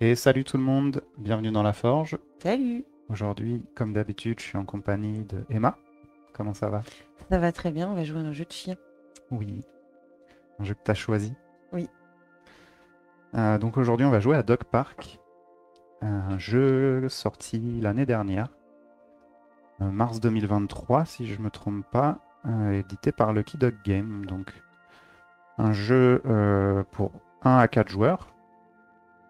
Et salut tout le monde, bienvenue dans la Forge. Salut, Aujourd'hui, comme d'habitude, je suis en compagnie de Emma. Comment ça va? ça va très bien, on va jouer à un jeu de chien. Oui, un jeu que tu as choisi. Oui, Donc aujourd'hui, on va jouer à Dog Park, un jeu sorti l'année dernière, mars 2023 si je me trompe pas, édité par Lucky Dog Game. Donc un jeu pour 1 à 4 joueurs.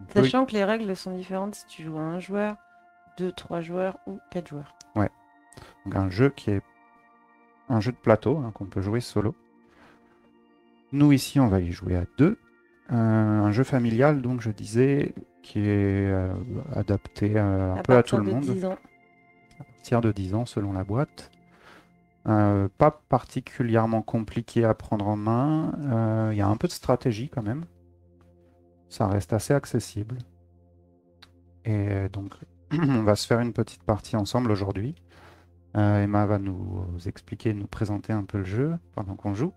On peut... sachant que les règles sont différentes si tu joues à un joueur, deux, trois joueurs ou quatre joueurs. Ouais, donc un jeu qui est un jeu de plateau hein, qu'on peut jouer solo. Nous ici, on va y jouer à deux. Un jeu familial, donc je disais, qui est adapté un À peu à tout partir le de monde, 10 ans. à partir de 10 ans selon la boîte. Pas particulièrement compliqué à prendre en main. Il y a un peu de stratégie quand même. Ça reste assez accessible. Et donc, on va se faire une petite partie ensemble aujourd'hui. Emma va nous expliquer, nous présenter un peu le jeu pendant qu'on joue.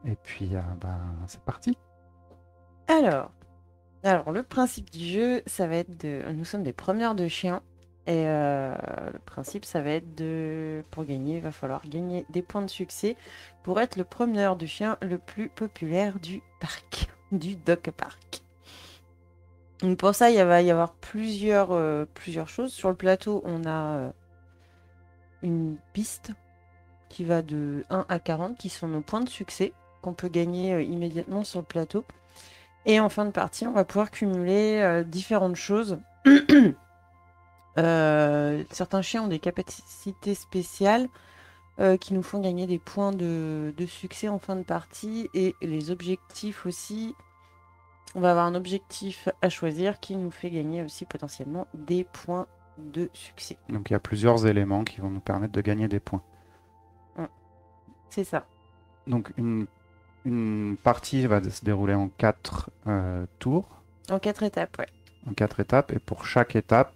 Et puis, ben, c'est parti. Alors, alors, le principe du jeu, ça va être de... Nous sommes des promeneurs de chiens. Et le principe, ça va être de... Pour gagner, il va falloir gagner des points de succès pour être le promeneur de chiens le plus populaire du parc, du Dog Park. Donc pour ça, il va y avoir plusieurs choses. Sur le plateau, on a une piste qui va de 1 à 40, qui sont nos points de succès qu'on peut gagner immédiatement sur le plateau. Et en fin de partie, on va pouvoir cumuler différentes choses. Certains chiens ont des capacités spéciales qui nous font gagner des points de succès en fin de partie. Et les objectifs aussi, on va avoir un objectif à choisir qui nous fait gagner aussi potentiellement des points de succès. Donc, il y a plusieurs éléments qui vont nous permettre de gagner des points. Mm. C'est ça. Donc, une partie va se dérouler en 4 tours, En 4 étapes, ouais. en 4 étapes, et pour chaque étape,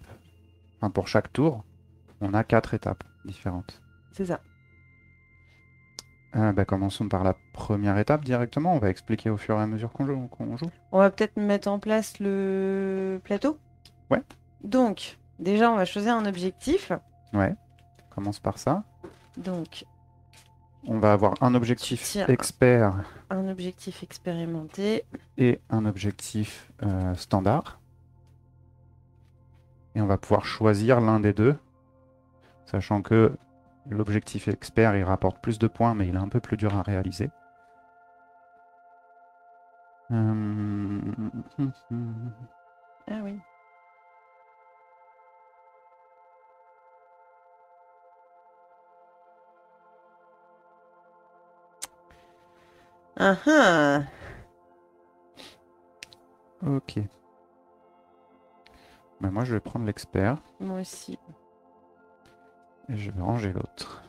enfin pour chaque tour, on a 4 étapes différentes. C'est ça. Bah, commençons par la première étape directement. On va expliquer au fur et à mesure qu'on joue. On va peut-être mettre en place le plateau. Ouais, Donc, déjà, on va choisir un objectif. ouais. On commence par ça. Donc, On va avoir un tu objectif tires expert un objectif expérimenté. et un objectif standard. Et on va pouvoir choisir l'un des deux, sachant que l'objectif expert, il rapporte plus de points, mais il est un peu plus dur à réaliser. Ah oui. Ah ah. Ok. Ben moi, je vais prendre l'expert Moi aussi. et je vais ranger l'autre.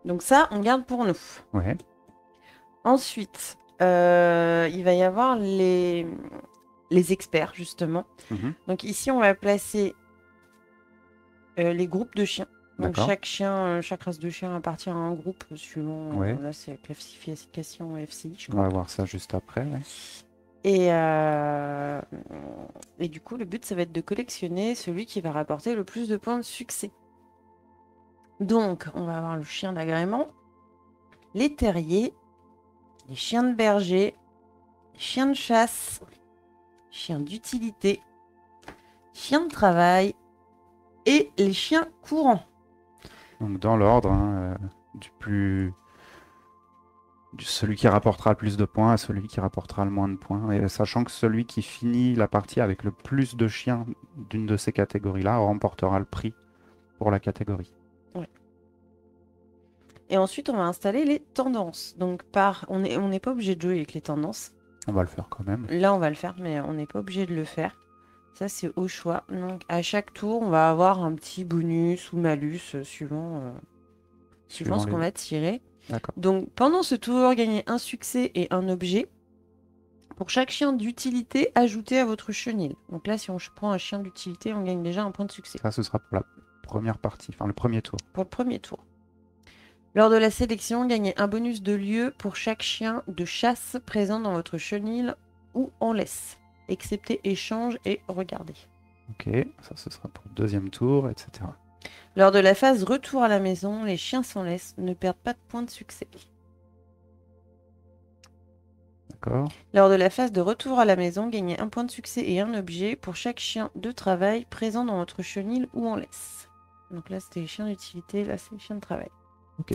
Donc ça, on garde pour nous. Ouais. Ensuite, il va y avoir les experts, justement. Mhm. Donc ici, on va placer les groupes de chiens. Donc D'accord. chaque chien, chaque race de chien appartient à un groupe suivant, Ouais. là c'est classification FCI, je On va crois. voir ça juste après. Ouais. Et, euh, et du coup, le but, ça va être de collectionner celui qui va rapporter le plus de points de succès. Donc, on va avoir le chien d'agrément, les terriers, les chiens de berger, les chiens de chasse, chiens d'utilité, chiens de travail et les chiens courants. Donc dans l'ordre, hein, du plus celui qui rapportera le plus de points à celui qui rapportera le moins de points. Et sachant que celui qui finit la partie avec le plus de chiens d'une de ces catégories-là remportera le prix pour la catégorie. Ouais. Et ensuite, on va installer les tendances. Donc, on n'est pas obligé de jouer avec les tendances. On va le faire quand même. Là, on va le faire, mais on n'est pas obligé de le faire. Ça, c'est au choix. Donc, à chaque tour, on va avoir un petit bonus ou malus suivant Suivant ce qu'on les... va tirer. D'accord. Donc, pendant ce tour, gagnez un succès et un objet. Pour chaque chien d'utilité, ajoutez à votre chenil. Donc là, si on prend un chien d'utilité, on gagne déjà un point de succès. Ça, ce sera pour la première partie, enfin le premier tour. Pour le premier tour. Lors de la sélection, gagnez un bonus de lieu pour chaque chien de chasse présent dans votre chenil ou en laisse, excepté échange et regarder. Ok, ça ce sera pour le deuxième tour, etc. Lors de la phase retour à la maison, les chiens sans laisse ne perdent pas de points de succès. D'accord. Lors de la phase de retour à la maison, gagnez un point de succès et un objet pour chaque chien de travail présent dans votre chenil ou en laisse. Donc là, c'était les chiens d'utilité, là, c'est les chiens de travail. Ok.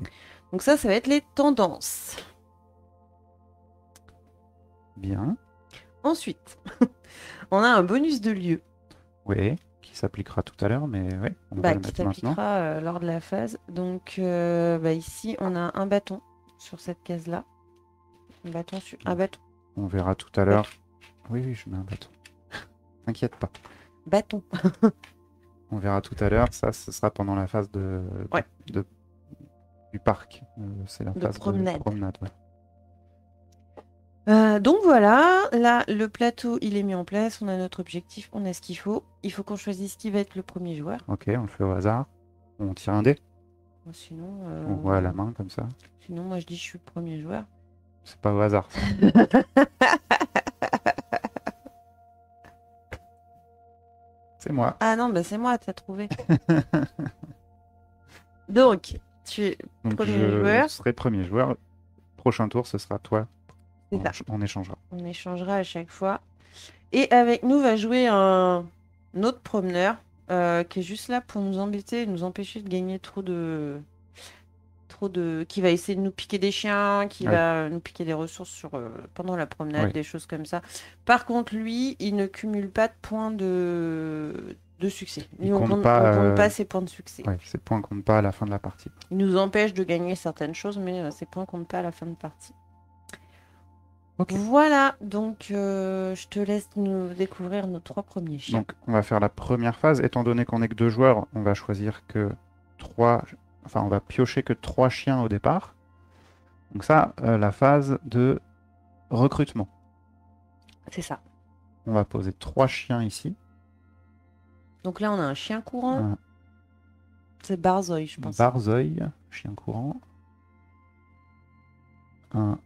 Donc ça va être les tendances. Bien. Ensuite, on a un bonus de lieu. Oui, qui s'appliquera tout à l'heure, mais ouais, on va le Qui mettre maintenant. s'appliquera lors de la phase. Donc ici, on a un bâton sur cette case-là. Un bâton sur un bâton. On verra tout à l'heure. Oui, oui, je mets un bâton. T'inquiète pas. Bâton. On verra tout à l'heure. Ça, ce sera pendant la phase Ouais. du parc. C'est la De phase promenade. de promenade. Ouais. Donc voilà, là le plateau il est mis en place, on a notre objectif, on a ce qu'il faut. Il faut qu'on choisisse qui va être le premier joueur. Ok, on le fait au hasard. On tire un dé. Sinon, On voit à la main comme ça. sinon moi je dis je suis le premier joueur. C'est pas au hasard. Ça. C'est moi. Ah non, bah c'est moi, t'as trouvé. Donc, tu es Donc premier je joueur. serai premier joueur. Prochain tour, ce sera toi. C'est ça. On échangera. On échangera à chaque fois. Et avec nous va jouer un autre promeneur qui est juste là pour nous embêter et nous empêcher de gagner trop de... qui va essayer de nous piquer des chiens, qui Ouais. va nous piquer des ressources pendant la promenade, Ouais. des choses comme ça. Par contre, lui, il ne cumule pas de points de succès. Il Lui, on compte compte pas, pas ses points de succès. Ouais, ces points comptent pas à la fin de la partie. Il nous empêche de gagner certaines choses, mais ces points comptent pas à la fin de partie. Ok. Voilà, donc je te laisse nous découvrir nos 3 premiers chiens. Donc on va faire la première phase. Étant donné qu'on est que 2 joueurs, on va choisir que 3... Enfin, on va piocher que 3 chiens au départ. Donc ça, la phase de recrutement. C'est ça. On va poser 3 chiens ici. Donc là, on a un chien courant. Un C'est Barzoï, je pense. Barzoï, chien courant. Un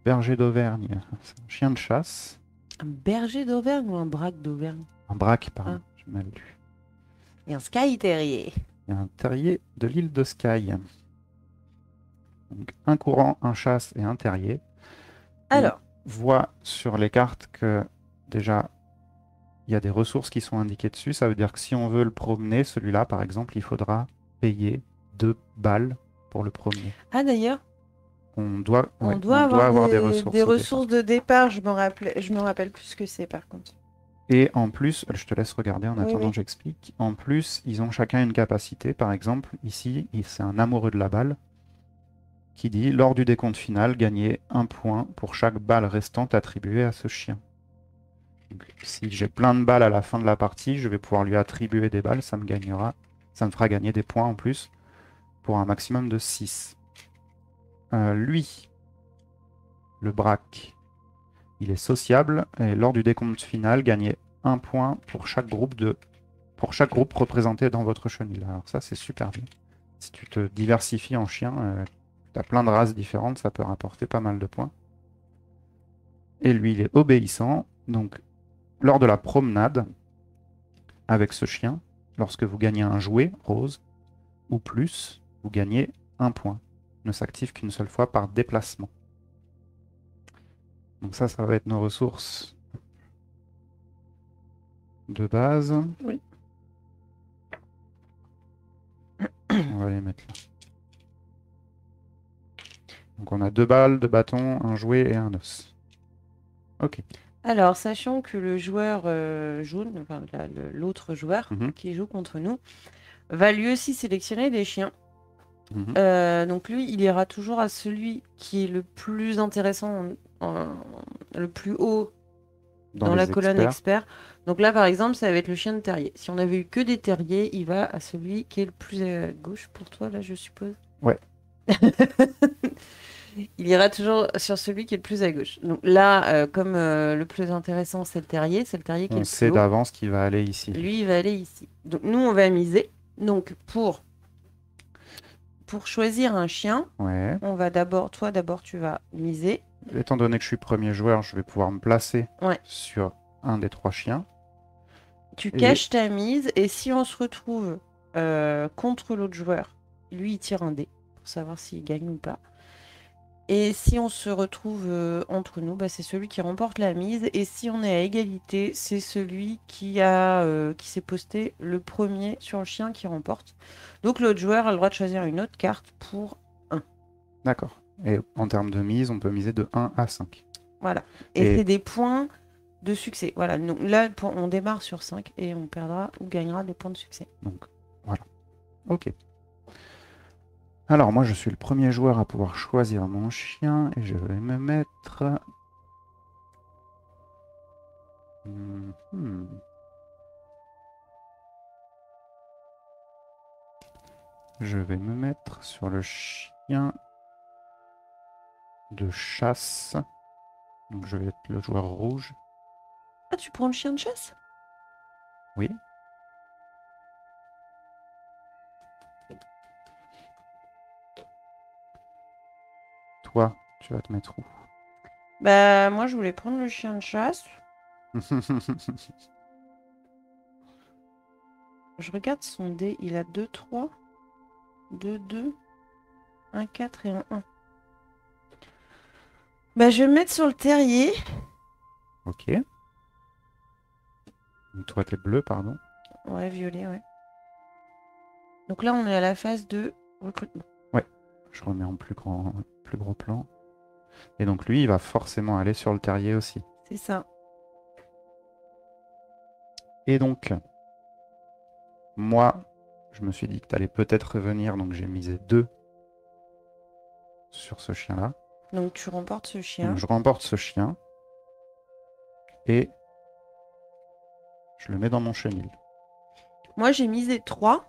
berger d'Auvergne, c'est un chien de chasse. Un berger d'Auvergne ou un braque d'Auvergne? Un braque, pardon, Ah. j'ai mal lu. Et un Sky Terrier. Et un terrier de l'île de Skye. Donc un courant, un chasse et un terrier. Alors, On voit sur les cartes que déjà il y a des ressources qui sont indiquées dessus. Ça veut dire que si on veut le promener, celui-là par exemple, il faudra payer 2 balles pour le promener. ah d'ailleurs, On doit on doit avoir des des ressources. au ressources de départ. Je me rappelle plus ce que c'est par contre. Et en plus, je te laisse regarder en Oui, attendant oui. que j'explique. En plus, ils ont chacun une capacité. Par exemple, ici, c'est un amoureux de la balle qui dit, lors du décompte final, gagnez 1 point pour chaque balle restante attribuée à ce chien. Donc, si j'ai plein de balles à la fin de la partie, je vais pouvoir lui attribuer des balles. Ça me fera gagner des points en plus pour un maximum de 6. Lui, le braque, il est sociable et lors du décompte final, gagnez 1 point pour chaque groupe représenté dans votre chenil. Alors ça, c'est super bien. Si tu te diversifies en chien, tu as plein de races différentes, ça peut rapporter pas mal de points. Et lui, il est obéissant. Donc, lors de la promenade, avec ce chien, lorsque vous gagnez un jouet rose ou plus, vous gagnez 1 point. Il ne s'active qu'une seule fois par déplacement. Donc ça va être nos ressources de base. Oui. On va les mettre là. Donc on a 2 balles, 2 bâtons, un jouet et un os. Ok. Alors, sachant que le joueur jaune, enfin l'autre joueur qui joue contre nous, va lui aussi sélectionner des chiens. Donc lui, il ira toujours à celui qui est le plus intéressant, le plus haut dans la colonne expert. Donc là, par exemple, ça va être le chien de terrier. Si on avait eu que des terriers, il va à celui qui est le plus à gauche pour toi, là, je suppose. Ouais. Il ira toujours sur celui qui est le plus à gauche. Donc là, comme le plus intéressant, c'est le terrier qui est le plus haut. On sait d'avance qu'il va aller ici. Lui, il va aller ici. Donc nous, on va miser. Donc pour pour choisir un chien, Ouais. on va toi d'abord tu vas miser. Étant donné que je suis premier joueur, je vais pouvoir me placer Ouais. sur un des 3 chiens. Tu Et- caches ta mise et si on se retrouve contre l'autre joueur, lui il tire un dé pour savoir s'il gagne ou pas. Et si on se retrouve entre nous, bah, c'est celui qui remporte la mise. Et si on est à égalité, c'est celui qui s'est posté le premier sur le chien qui remporte. Donc l'autre joueur a le droit de choisir une autre carte pour 1. D'accord. Et en termes de mise, on peut miser de 1 à 5. Voilà. Et Et- c'est des points de succès. Voilà. Donc là, on démarre sur 5 et on perdra ou gagnera des points de succès. Donc, voilà. Ok. Alors, moi, je suis le premier joueur à pouvoir choisir mon chien et je vais me mettre... Mhm. Je vais me mettre sur le chien de chasse. Donc, je vais être le joueur rouge. Ah, tu prends le chien de chasse? Oui. Toi, tu vas te mettre où? Bah, moi, je voulais prendre le chien de chasse. Je regarde son dé. Il a 2, 3, 2, 2, 1, 4 et un 1. Bah, je vais me mettre sur le terrier. Ok. Donc, toi, t'es bleu, pardon. Ouais, violet, ouais. Donc là, on est à la phase de recrutement. Ouais. Je remets en plus gros plan. Et donc, lui, il va forcément aller sur le terrier aussi. C'est ça. Et donc, moi, je me suis dit que tu allais peut-être revenir, donc j'ai misé 2 sur ce chien-là. Donc tu remportes ce chien. Donc je remporte ce chien et je le mets dans mon chenil. Moi, j'ai misé 3.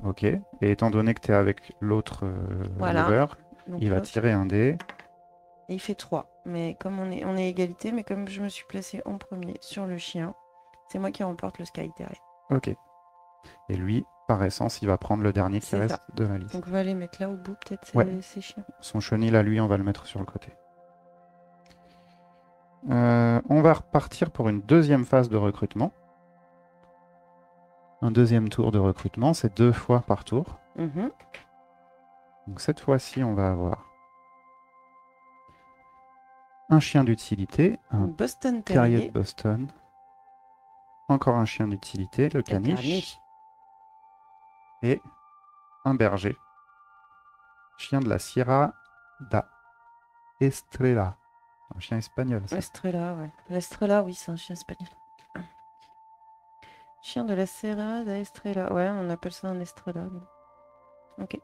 Ok. Et étant donné que tu es avec l'autre Voilà. joueur, Donc il va l'autre, tirer un dé. et il fait 3. Mais comme on est égalité, mais comme je me suis placée en premier sur le chien, c'est moi qui remporte le Sky Terrier. Ok. Et lui, par essence, il va prendre le dernier qui C'est reste ça. de la liste. Donc on va les mettre là au bout, peut-être, Ouais. ces chiens. Son chenil à lui, on va le mettre sur le côté. On va repartir pour une deuxième phase de recrutement. Un deuxième tour de recrutement, c'est 2 fois par tour. Mhm. Donc cette fois-ci, on va avoir un chien d'utilité, un Boston terrier Terrier. de Boston, encore un chien d'utilité, le caniche, et un berger, chien de la Sierra da Estrella, un chien espagnol. Ça. Estrella, ouais. L'Estrella, oui, c'est un chien espagnol. Chien de la Serra d'Estrella. Ouais, on appelle ça un Estrella. Ok.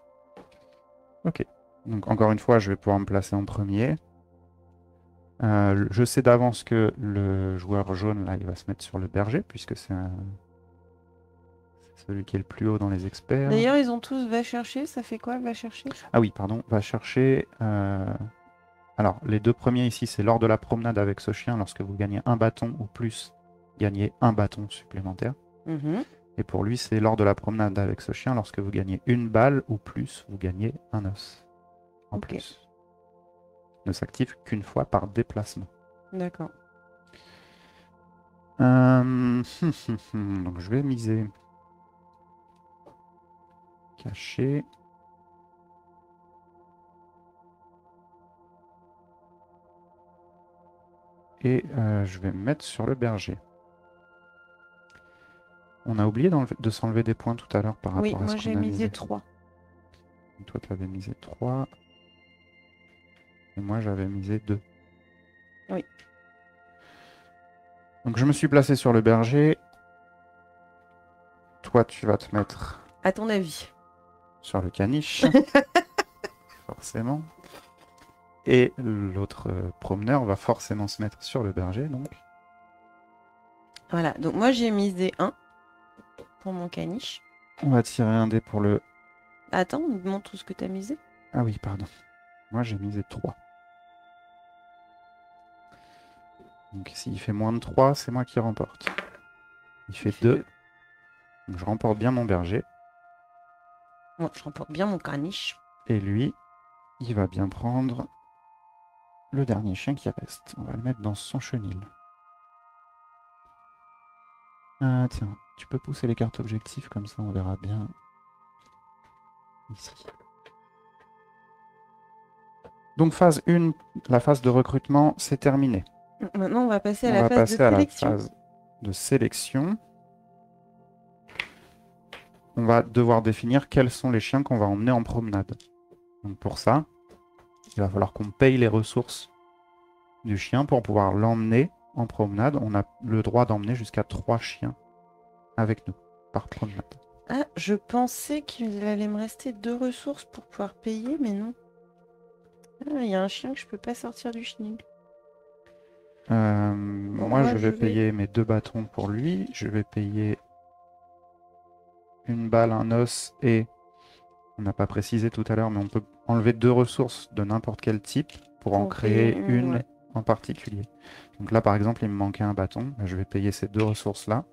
Ok. Donc encore une fois, je vais pouvoir me placer en premier. Je sais d'avance que le joueur jaune, là, il va se mettre sur le berger, puisque c'est celui qui est le plus haut dans les experts. D'ailleurs, ils ont tous va chercher. Ça fait quoi, va chercher? Ah oui, pardon, va chercher... Alors, les 2 premiers ici, c'est lors de la promenade avec ce chien, lorsque vous gagnez un bâton ou plus, gagnez un bâton supplémentaire. Mhm. Et pour lui, c'est lors de la promenade avec ce chien, lorsque vous gagnez une balle ou plus, vous gagnez un os en Ok. plus. Ne s'active qu'une fois par déplacement. D'accord. Donc je vais miser. Caché. Et je vais me mettre sur le berger. On a oublié de s'enlever des points tout à l'heure par Oui, rapport à moi ce j'ai qu'on a misé misé. 3. Toi, tu avais misé 3. Et moi, j'avais misé 2. Oui. Donc je me suis placé sur le berger. Toi, tu vas te mettre À ton avis? sur le caniche. Forcément. Et l'autre promeneur va forcément se mettre sur le berger. Donc. Voilà, donc moi j'ai misé 1 pour mon caniche. On va tirer un dé pour le... Attends, montre tout ce que tu as misé. Ah oui, pardon. Moi, j'ai misé 3. Donc s'il fait moins de 3, c'est moi qui remporte. Il fait 2. Donc je remporte bien mon berger. Moi, je remporte bien mon caniche. Et lui, il va bien prendre le dernier chien qui reste. On va le mettre dans son chenil. Ah tiens, tu peux pousser les cartes objectifs, comme ça on verra bien ici. Donc phase 1, la phase de recrutement, c'est terminé. Maintenant, on va passer à On la va phase de passer à la sélection. phase de sélection. On va devoir définir quels sont les chiens qu'on va emmener en promenade. Donc pour ça, il va falloir qu'on paye les ressources du chien pour pouvoir l'emmener en promenade. On a le droit d'emmener jusqu'à 3 chiens avec nous par promenade. Ah, je pensais qu'il allait me rester 2 ressources pour pouvoir payer, mais non. Ah, il y a un chien que je peux pas sortir du chenil. Moi, je vais payer mes 2 bâtons pour lui. Je vais payer une balle, un os et... On n'a pas précisé tout à l'heure, mais on peut enlever 2 ressources de n'importe quel type pour en créer une ouais. en particulier. Donc là, par exemple, il me manquait un bâton. Je vais payer ces 2 ressources-là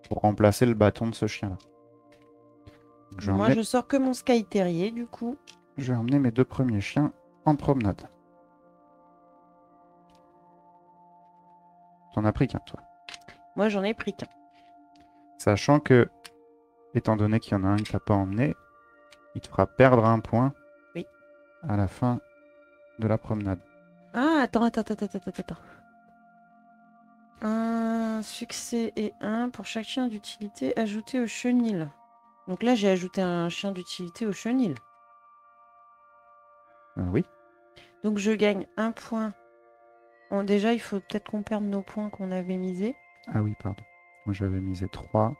pour remplacer le bâton de ce chien-là. Moi, je sors que mon Sky Terrier, du coup. Je vais emmener mes 2 premiers chiens en promenade. T'en as pris qu'un, toi. Moi, j'en ai pris qu'un. Sachant que, étant donné qu'il y en a un que t'as pas emmené, il te fera perdre un point à la fin de la promenade. Ah, attends. Un succès et un pour chaque chien d'utilité ajouté au chenil. Donc là, j'ai ajouté un chien d'utilité au chenil. Oui. Donc je gagne un point. Bon, déjà, il faut peut-être qu'on perde nos points qu'on avait misés. Ah oui, pardon. Moi, j'avais misé 3.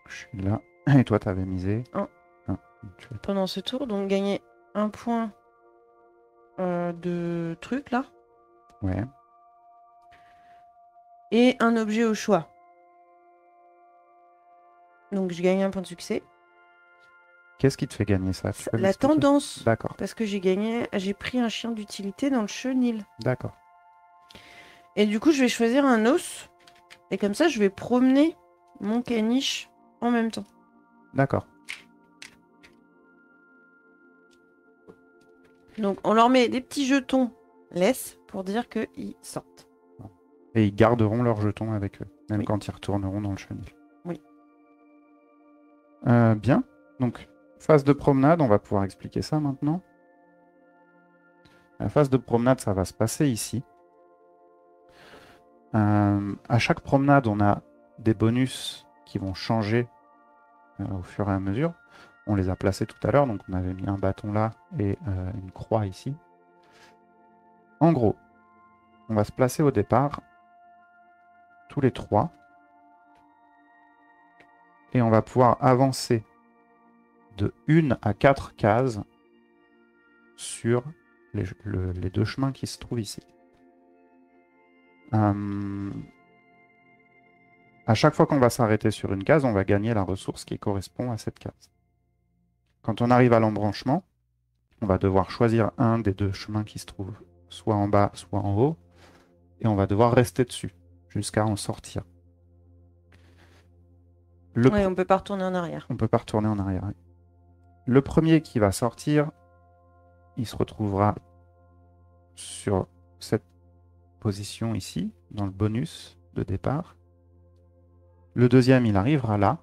Je suis là. Et toi, t'avais misé 1. Tu... Pendant ce tour, donc gagner un point de truc là. Ouais. Et un objet au choix. Donc je gagne un point de succès. Qu'est-ce qui te fait gagner ça? Tu peux La m'expliquer? tendance. D'accord. Parce que j'ai pris un chien d'utilité dans le chenil. D'accord. Et du coup, je vais choisir un os. Et comme ça, je vais promener mon caniche en même temps. D'accord. Donc on leur met des petits jetons laisse pour dire qu'ils sortent. Et ils garderont leurs jetons avec eux, même Oui. quand ils retourneront dans le chenil. Oui. Bien. Donc, phase de promenade, on va pouvoir expliquer ça maintenant. La phase de promenade, ça va se passer ici. À chaque promenade, on a des bonus qui vont changer au fur et à mesure. On les a placés tout à l'heure, donc on avait mis un bâton là et une croix ici. En gros, on va se placer au départ, tous les 3, et on va pouvoir avancer de 1 à 4 cases sur les 2 chemins qui se trouvent ici. À chaque fois qu'on va s'arrêter sur une case, on va gagner la ressource qui correspond à cette case. Quand on arrive à l'embranchement, on va devoir choisir un des 2 chemins qui se trouvent soit en bas, soit en haut, et on va devoir rester dessus jusqu'à en sortir. Oui, on ne peut pas retourner en arrière. On ne peut pas retourner en arrière. Le premier qui va sortir, il se retrouvera sur cette position ici, dans le bonus de départ. Le deuxième, il arrivera là.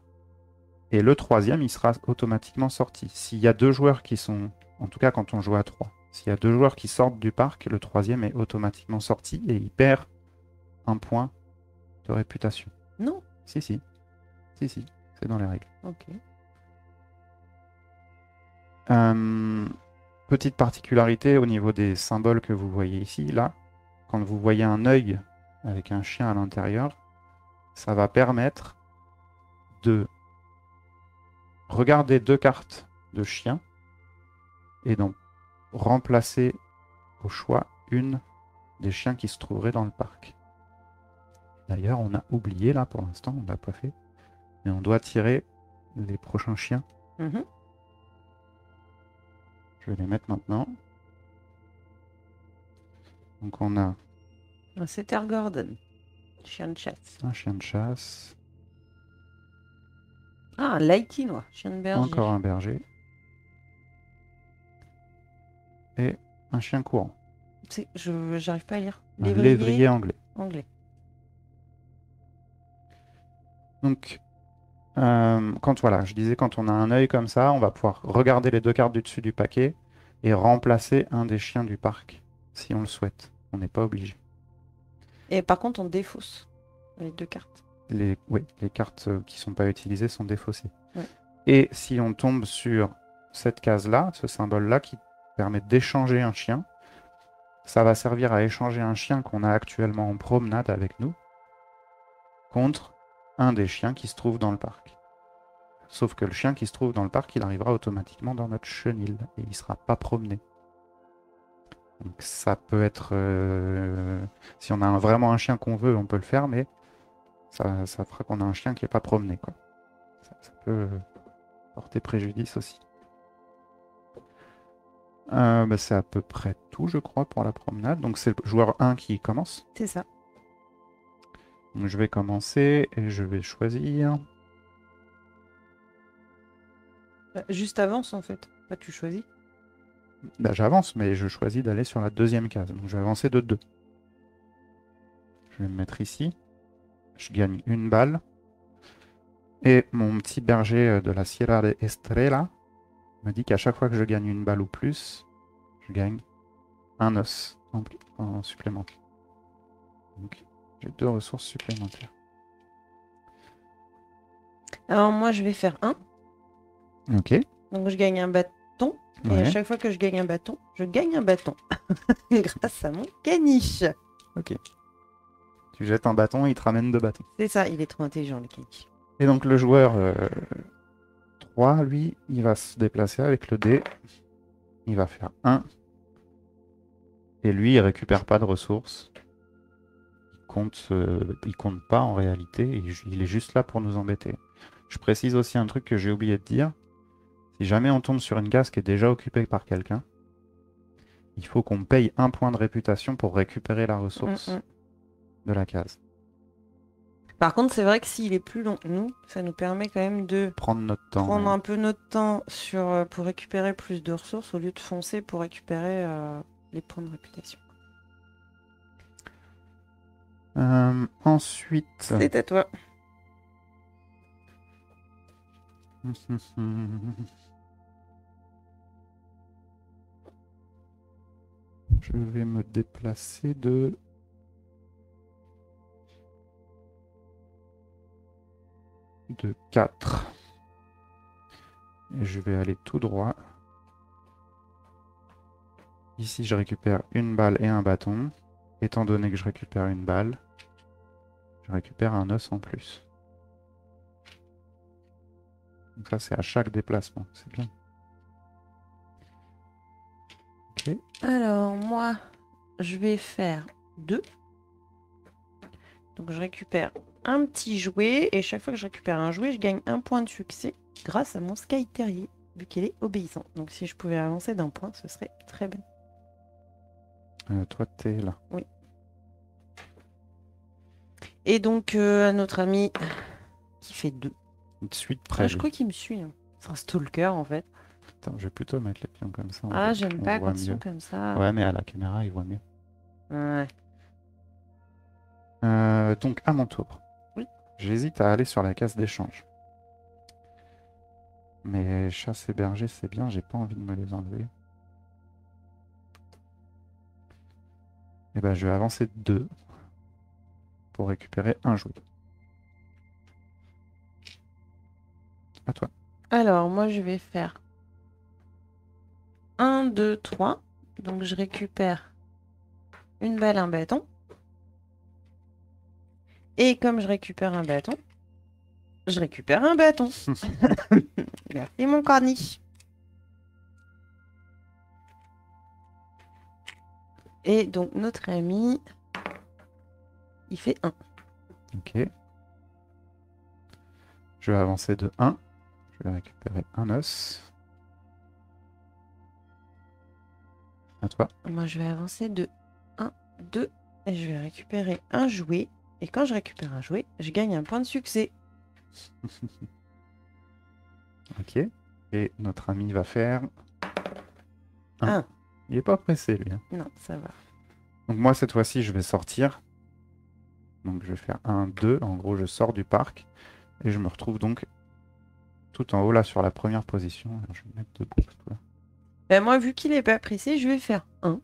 Et le troisième, il sera automatiquement sorti. S'il y a 2 joueurs qui sont... En tout cas, quand on joue à 3. S'il y a 2 joueurs qui sortent du parc, le troisième est automatiquement sorti et il perd un point de réputation. Non. Si, si. Si, si. C'est dans les règles. Ok. Petite particularité au niveau des symboles que vous voyez ici. Là, quand vous voyez un œil avec un chien à l'intérieur, ça va permettre de regarder 2 cartes de chien et d'en remplacer au choix une des chiens qui se trouveraient dans le parc. D'ailleurs, on a oublié là pour l'instant, on ne l'a pas fait, mais on doit tirer les prochains chiens. Mmh. Je vais les mettre maintenant. Donc on a un Setter Gordon, chien de chasse. Un chien de chasse. Ah, un Lightinois, chien de berger. Encore un berger. et un chien courant. J'arrive pas à lire. Un lévrier anglais. Anglais. Donc, voilà, je disais, quand on a un œil comme ça, on va pouvoir regarder les deux cartes du dessus du paquet et remplacer un des chiens du parc, si on le souhaite. On n'est pas obligé. Et par contre, on défausse les 2 cartes. Oui, les cartes qui ne sont pas utilisées sont défaussées. Ouais. Et si on tombe sur cette case-là, ce symbole-là qui permet d'échanger un chien, ça va servir à échanger un chien qu'on a actuellement en promenade avec nous contre un des chiens qui se trouve dans le parc. Sauf que le chien qui se trouve dans le parc, il arrivera automatiquement dans notre chenil et il ne sera pas promené. Donc ça peut être... si on a vraiment un chien qu'on veut, on peut le faire, mais ça fera qu'on a un chien qui n'est pas promené, quoi. Ça peut porter préjudice aussi. C'est à peu près tout, je crois, pour la promenade. Donc c'est le joueur 1 qui commence. C'est ça. Donc, je vais commencer et je vais choisir... Juste avance en fait. Bah, tu choisis. Bah, j'avance, mais je choisis d'aller sur la deuxième case. Donc je vais avancer de 2. Je vais me mettre ici. Je gagne une balle. Et mon petit berger de la Sierra de Estrella me dit qu'à chaque fois que je gagne une balle ou plus, je gagne un os en supplémentaire. Donc j'ai 2 ressources supplémentaires. Alors moi, je vais faire 1. Ok. Donc je gagne un bâton. Et à chaque fois que je gagne un bâton, je gagne un bâton. Grâce à mon caniche. Ok. Tu jettes un bâton et il te ramène 2 bâtons. C'est ça, il est trop intelligent le caniche. Et donc le joueur 3, lui, il va se déplacer avec le dé. Il va faire 1. Et lui, il récupère pas de ressources. Il compte pas en réalité. Il est juste là pour nous embêter. Je précise aussi un truc que j'ai oublié de dire. Si jamais on tombe sur une case qui est déjà occupée par quelqu'un, il faut qu'on paye 1 point de réputation pour récupérer la ressource de la case. Par contre, c'est vrai que s'il est plus long que nous, ça nous permet quand même de prendre notre temps. Prendre un peu notre temps pour récupérer plus de ressources au lieu de foncer pour récupérer les points de réputation. Ensuite... C'est à toi. Je vais me déplacer de 4. Et je vais aller tout droit. Ici, je récupère une balle et un bâton. Étant donné que je récupère une balle, je récupère un os en plus. Donc ça, c'est à chaque déplacement. C'est bien. Ok. Alors, moi, je vais faire 2. Donc, je récupère un petit jouet. Et chaque fois que je récupère un jouet, je gagne un point de succès grâce à mon Sky Terrier, vu qu'elle est obéissante. Donc, si je pouvais avancer d'un point, ce serait très bien. Toi, t'es là. Oui. Et donc, à notre ami qui fait 2. De suite près. Je crois qu'il me suit. Hein. C'est un stalker, en fait. Attends, je vais plutôt mettre les pions comme ça. Ah, j'aime pas quand ils sont comme ça. Ouais, mais à la caméra, il voit mieux. Ouais. Donc, à mon tour. Oui. J'hésite à aller sur la case d'échange. Mais chasse et berger, c'est bien. J'ai pas envie de me les enlever. Et ben, je vais avancer de 2 pour récupérer un jouet. À toi. Alors, moi, je vais faire 1, 2, 3. Donc, je récupère une balle, un bâton. Et comme je récupère un bâton, je récupère un bâton. Merci, mon corniche. Et donc, notre ami, il fait 1. Ok. Je vais avancer de 1. Je vais récupérer un os. À toi. Moi, je vais avancer de 1, 2. Et je vais récupérer un jouet. Et quand je récupère un jouet, je gagne un point de succès. Ok. Et notre ami va faire 1. Il est pas pressé, lui, hein. Non, ça va. Donc moi, cette fois-ci, je vais sortir. Donc je vais faire 1, 2. En gros, je sors du parc. Et je me retrouve donc tout en haut, là, sur la première position. Alors, je vais me mettre debout. Là. Ben, moi, vu qu'il est pas pressé, je vais faire 1.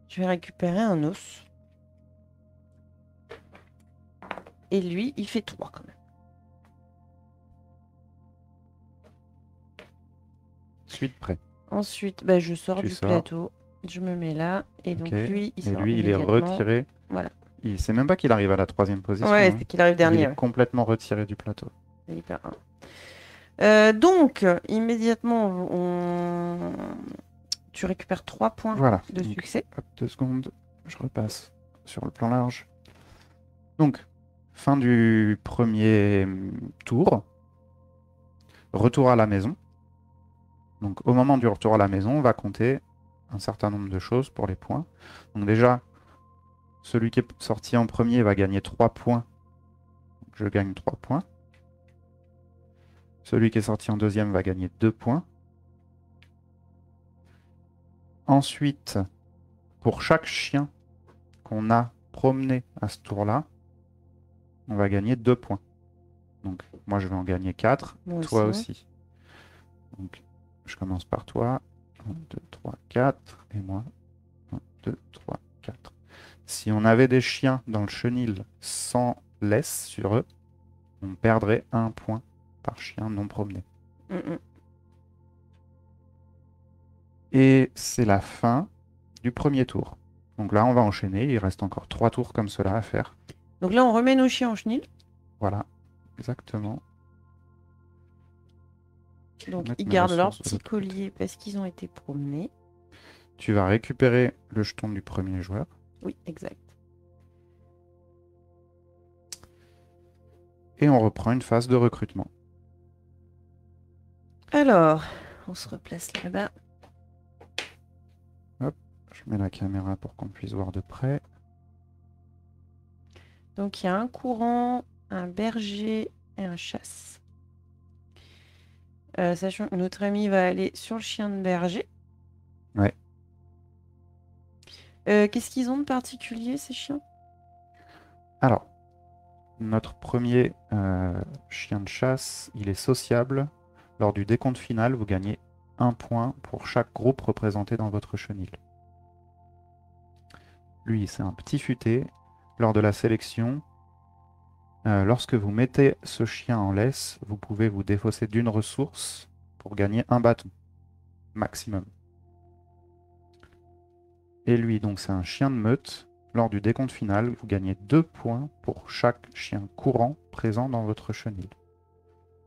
Je vais récupérer un os. Et lui, il fait 3 quand même. Suite prêt. Ensuite, ben, je sors Tu du sors. plateau. Je me mets là. Et donc, Ok. lui, il Et sort lui, il est immédiatement. retiré. Voilà. Il sait même pas qu'il arrive à la troisième position. Ouais, hein. c'est qu'il arrive Il dernier. est Ouais. complètement retiré du plateau. C'est hyper 1. Donc, immédiatement, tu récupères 3 points Voilà. de Donc, succès. hop, 2 secondes. Je repasse sur le plan large. Donc, fin du premier tour. Retour à la maison. Donc, au moment du retour à la maison, on va compter un certain nombre de choses pour les points. Donc, déjà, celui qui est sorti en premier va gagner 3 points. Donc, je gagne 3 points. Celui qui est sorti en deuxième va gagner 2 points. Ensuite, pour chaque chien qu'on a promené à ce tour-là, on va gagner 2 points. Donc, moi, je vais en gagner 4. Moi Toi aussi. aussi. Donc, je commence par toi. 1, 2, 3, 4. Et moi, 1, 2, 3, 4. Si on avait des chiens dans le chenil sans laisse sur eux, on perdrait 1 point par chien non promené. Et c'est la fin du premier tour. Donc là, on va enchaîner. Il reste encore 3 tours comme cela à faire. Donc là, on remet nos chiens en chenil. Voilà, exactement. Donc, Mettre ils mes gardent leur ressources de petit l'autre côté. collier parce qu'ils ont été promenés. Tu vas récupérer le jeton du premier joueur. Oui, exact. Et on reprend une phase de recrutement. Alors, on se replace là-bas. Je mets la caméra pour qu'on puisse voir de près. Donc, il y a un courant, un berger et un chasse. Sachant que notre ami va aller sur le chien de berger. Ouais. Qu'est-ce qu'ils ont de particulier, ces chiens? Alors, notre premier chien de chasse, il est sociable. Lors du décompte final, vous gagnez 1 point pour chaque groupe représenté dans votre chenil. Lui, c'est un petit futé. Lors de la sélection, lorsque vous mettez ce chien en laisse, vous pouvez vous défausser d'une ressource pour gagner 1 bâton maximum. Et lui, donc, c'est un chien de meute. Lors du décompte final, vous gagnez 2 points pour chaque chien courant présent dans votre chenil.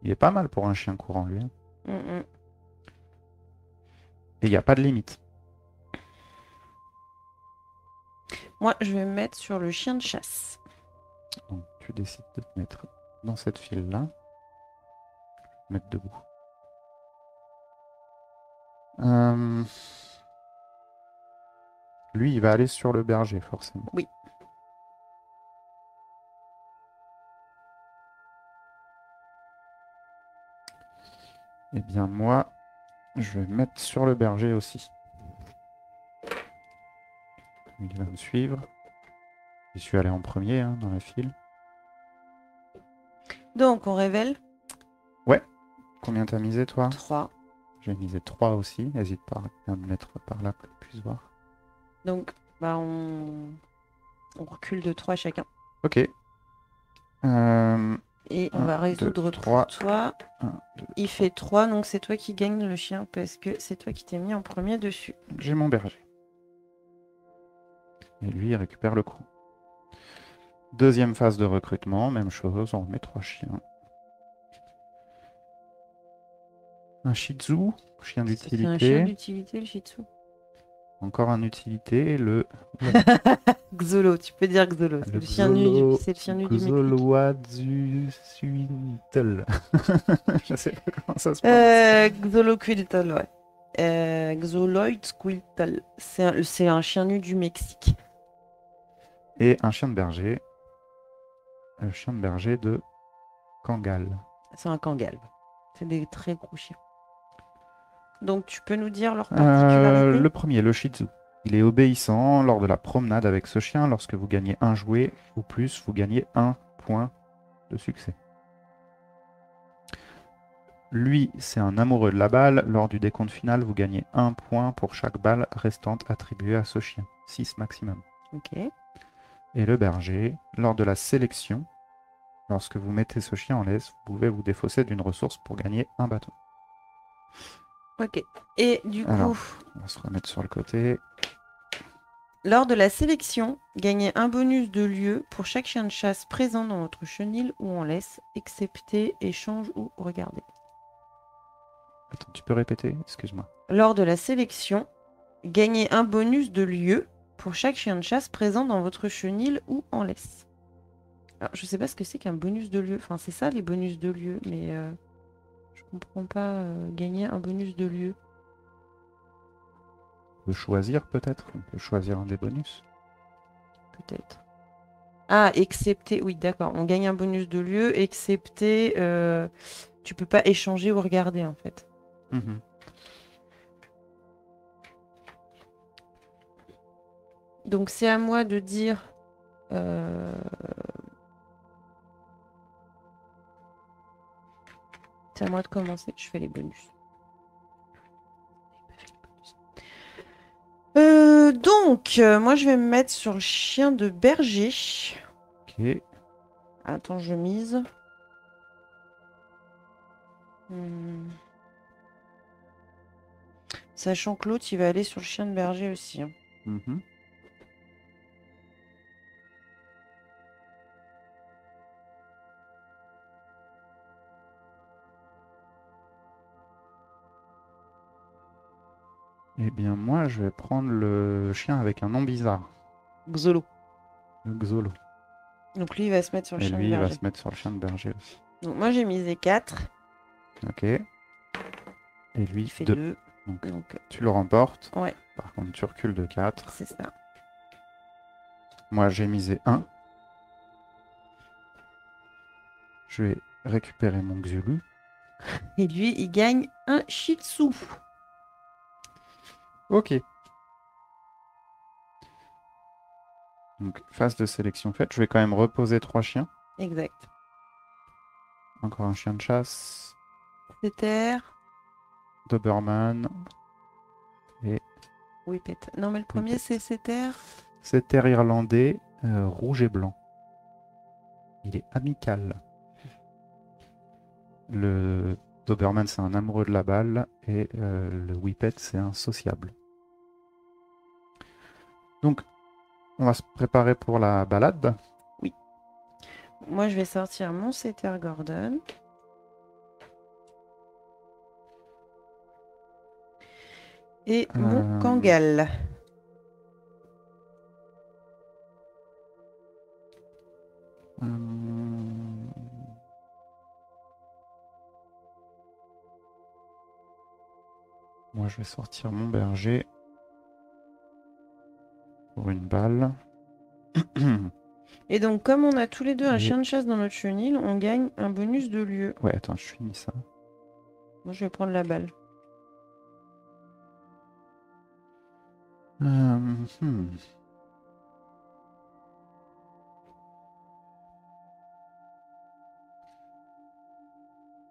Il est pas mal pour un chien courant, lui. Hein. Et il n'y a pas de limite. Moi, je vais me mettre sur le chien de chasse. Donc, tu décides de te mettre dans cette file-là. Mettre debout. Lui, il va aller sur le berger, forcément. Oui. Eh bien, moi, je vais me mettre sur le berger aussi. Il va me suivre. Je suis allé en premier hein, dans la file. Donc, on révèle Ouais. Combien t'as misé, toi? 3. J'ai misé 3 aussi. N'hésite pas à me mettre par là pour que je puisse voir. Donc, bah, on recule de 3 chacun. Ok. Et on va 1, 2, résoudre 3. pour toi. 1, 2, Il fait 3, donc c'est toi qui gagne le chien parce que c'est toi qui t'es mis en premier dessus. J'ai mon berger. Et lui, il récupère le coup. Deuxième phase de recrutement, même chose, on remet 3 chiens. Un Shih Tzu, chien C'est un chien d'utilité. d'utilité, le Shih Tzu. Encore un utilité, le Xolo, tu peux dire Xolo. C'est le chien nu du Mexique. Xoloazuitzhuitl. Je sais pas comment ça se prononce. Xoloquiltol, ouais. Xoloitzcuiltol. C'est un chien nu du Mexique. Et un chien de berger. Le chien de berger de Kangal. C'est un Kangal. C'est des très gros chiens. Donc tu peux nous dire leur particularité? Le premier, le Shih Tzu. Il est obéissant. Lors de la promenade avec ce chien, lorsque vous gagnez un jouet ou plus, vous gagnez un point de succès. Lui, c'est un amoureux de la balle. Lors du décompte final, vous gagnez un point pour chaque balle restante attribuée à ce chien. 6 maximum. Ok. Et le berger, lors de la sélection, lorsque vous mettez ce chien en laisse, vous pouvez vous défausser d'une ressource pour gagner un bâton. Ok. Et du Alors, coup, on va se remettre sur le côté. lors de la sélection, gagnez un bonus de lieu pour chaque chien de chasse présent dans votre chenil ou en laisse, excepté échange ou regarder. Attends, tu peux répéter? Excuse-moi. Lors de la sélection, gagnez un bonus de lieu pour chaque chien de chasse présent dans votre chenil ou en laisse. Alors, je sais pas ce que c'est qu'un bonus de lieu. Enfin, c'est ça les bonus de lieu, mais je comprends pas gagner un bonus de lieu. On peut choisir peut-être? On peut choisir un des bonus. Peut-être. Ah, excepté. Oui, d'accord. On gagne un bonus de lieu, excepté. Tu peux pas échanger ou regarder en fait. Mhm. Donc c'est à moi de dire. euh, C'est à moi de commencer. Je fais les bonus. Moi je vais me mettre sur le chien de berger. Ok. Attends, je mise. Hmm. Sachant que l'autre, il va aller sur le chien de berger aussi, hein. Mhm. Eh bien, moi, je vais prendre le chien avec un nom bizarre, Xolo. le Xolo. Donc lui, il va se mettre sur le Et chien de lui, il va berger. se mettre sur le chien de berger aussi. Donc moi, j'ai misé 4. Ok. Et Il lui, fait 2. 2. Donc, Donc, tu le remportes. ouais, Par contre, tu recules de 4. c'est ça. Moi, j'ai misé 1. Je vais récupérer mon Xulu. Et lui, il gagne un Shih Tzu. Ok. Donc, phase de sélection faite. Je vais quand même reposer 3 chiens. Exact. Encore un chien de chasse. Setter. Doberman. Et Whippet. Non, mais le premier, Whippet. c'est Setter. Setter irlandais, rouge et blanc. Il est amical. Le Doberman, c'est un amoureux de la balle. Et le Whippet, c'est un sociable. Donc, on va se préparer pour la balade. Oui. Moi, je vais sortir mon Setter Gordon. Et mon Euh, Kangal. euh, Moi, je vais sortir mon berger pour une balle. Et donc, comme on a tous les deux un Et- chien de chasse dans notre chenil, on gagne un bonus de lieu. Ouais, attends, je finis ça. Moi, je vais prendre la balle. Euh, hmm.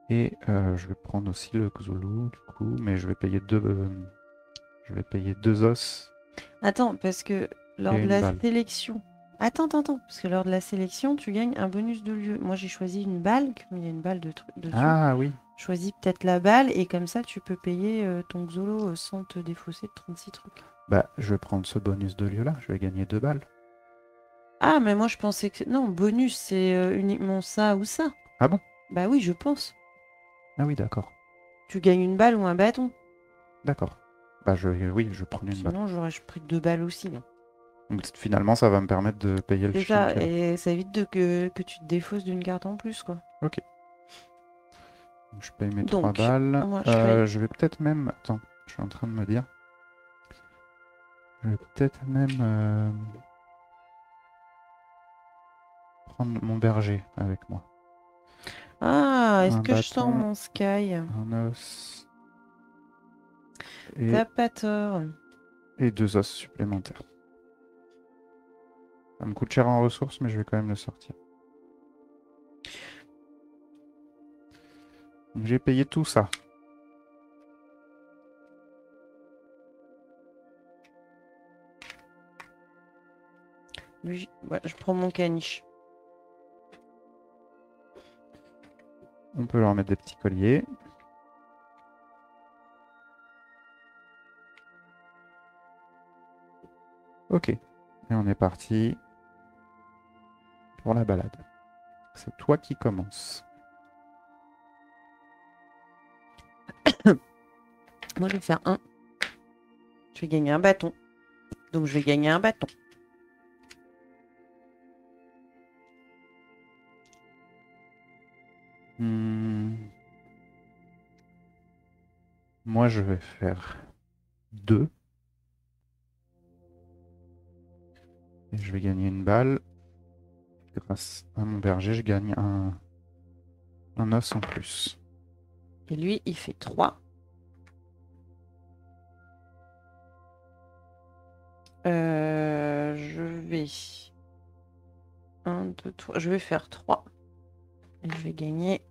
Et je vais prendre aussi le Xolo, du coup, mais je vais payer 2 os Attends, parce que lors et de une la balle. sélection. Attends. Parce que lors de la sélection, tu gagnes un bonus de lieu. Moi, j'ai choisi une balle, comme il y a une balle dessus. Ah oui, Choisis peut-être la balle, et comme ça, tu peux payer ton Xolo sans te défausser de 36 trucs. bah je vais prendre ce bonus de lieu là, je vais gagner 2 balles. Ah, mais moi, je pensais que. Non, bonus, c'est uniquement ça ou ça. Ah bon? Bah oui, je pense. Ah oui, d'accord. Tu gagnes une balle ou un bâton. D'accord. Oui, je prends une balle. Sinon, j'aurais pris 2 balles aussi, hein. Donc finalement, ça va me permettre de payer le C'est chien ça, qui est là. et ça évite que tu te défausses d'une carte en plus, quoi. Ok. Donc, je paye mes 3 Donc, balles. moi, je fais. Je vais peut-être même... Attends, je suis en train de me dire. Je vais peut-être même prendre mon berger avec moi. Ah, est-ce Un que je sors bâton, mon Sky? un os. T'as pas tort. et 2 os supplémentaires. Ça me coûte cher en ressources, mais je vais quand même le sortir. Donc, j'ai payé tout ça. Lui, ouais, je prends mon caniche. On peut leur mettre des petits colliers. Ok. Et on est parti pour la balade. C'est toi qui commences. Moi, je vais faire un. Je vais gagner un bâton. Donc, je vais gagner un bâton. Moi, je vais faire 2. Et je vais gagner une balle. Grâce à mon berger, je gagne un os en plus. Et lui, il fait 3. Je vais... 1, 2, 3. Je vais faire 3. Et je vais gagner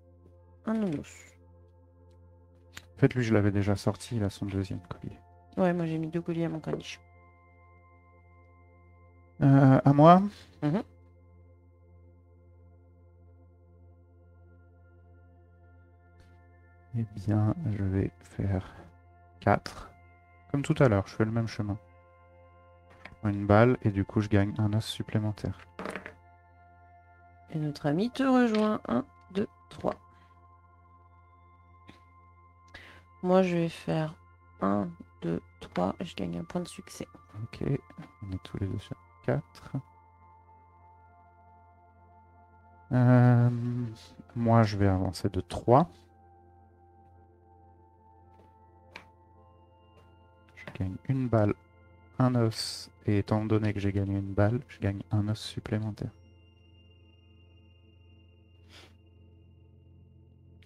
un nounours. En fait, lui, je l'avais déjà sorti. Il a son deuxième collier. Ouais, moi j'ai mis 2 colliers à mon caniche. À moi. Mhm. Eh bien, je vais faire 4. Comme tout à l'heure, je fais le même chemin. Je prends une balle et du coup, je gagne un os supplémentaire. Et notre ami te rejoint. 1, 2, 3. Moi, je vais faire 1, 2, 3. Et je gagne un point de succès. Ok, on est tous les deux sur 4. Moi, je vais avancer de 3. Je gagne une balle, un os. Et étant donné que j'ai gagné une balle, je gagne un os supplémentaire.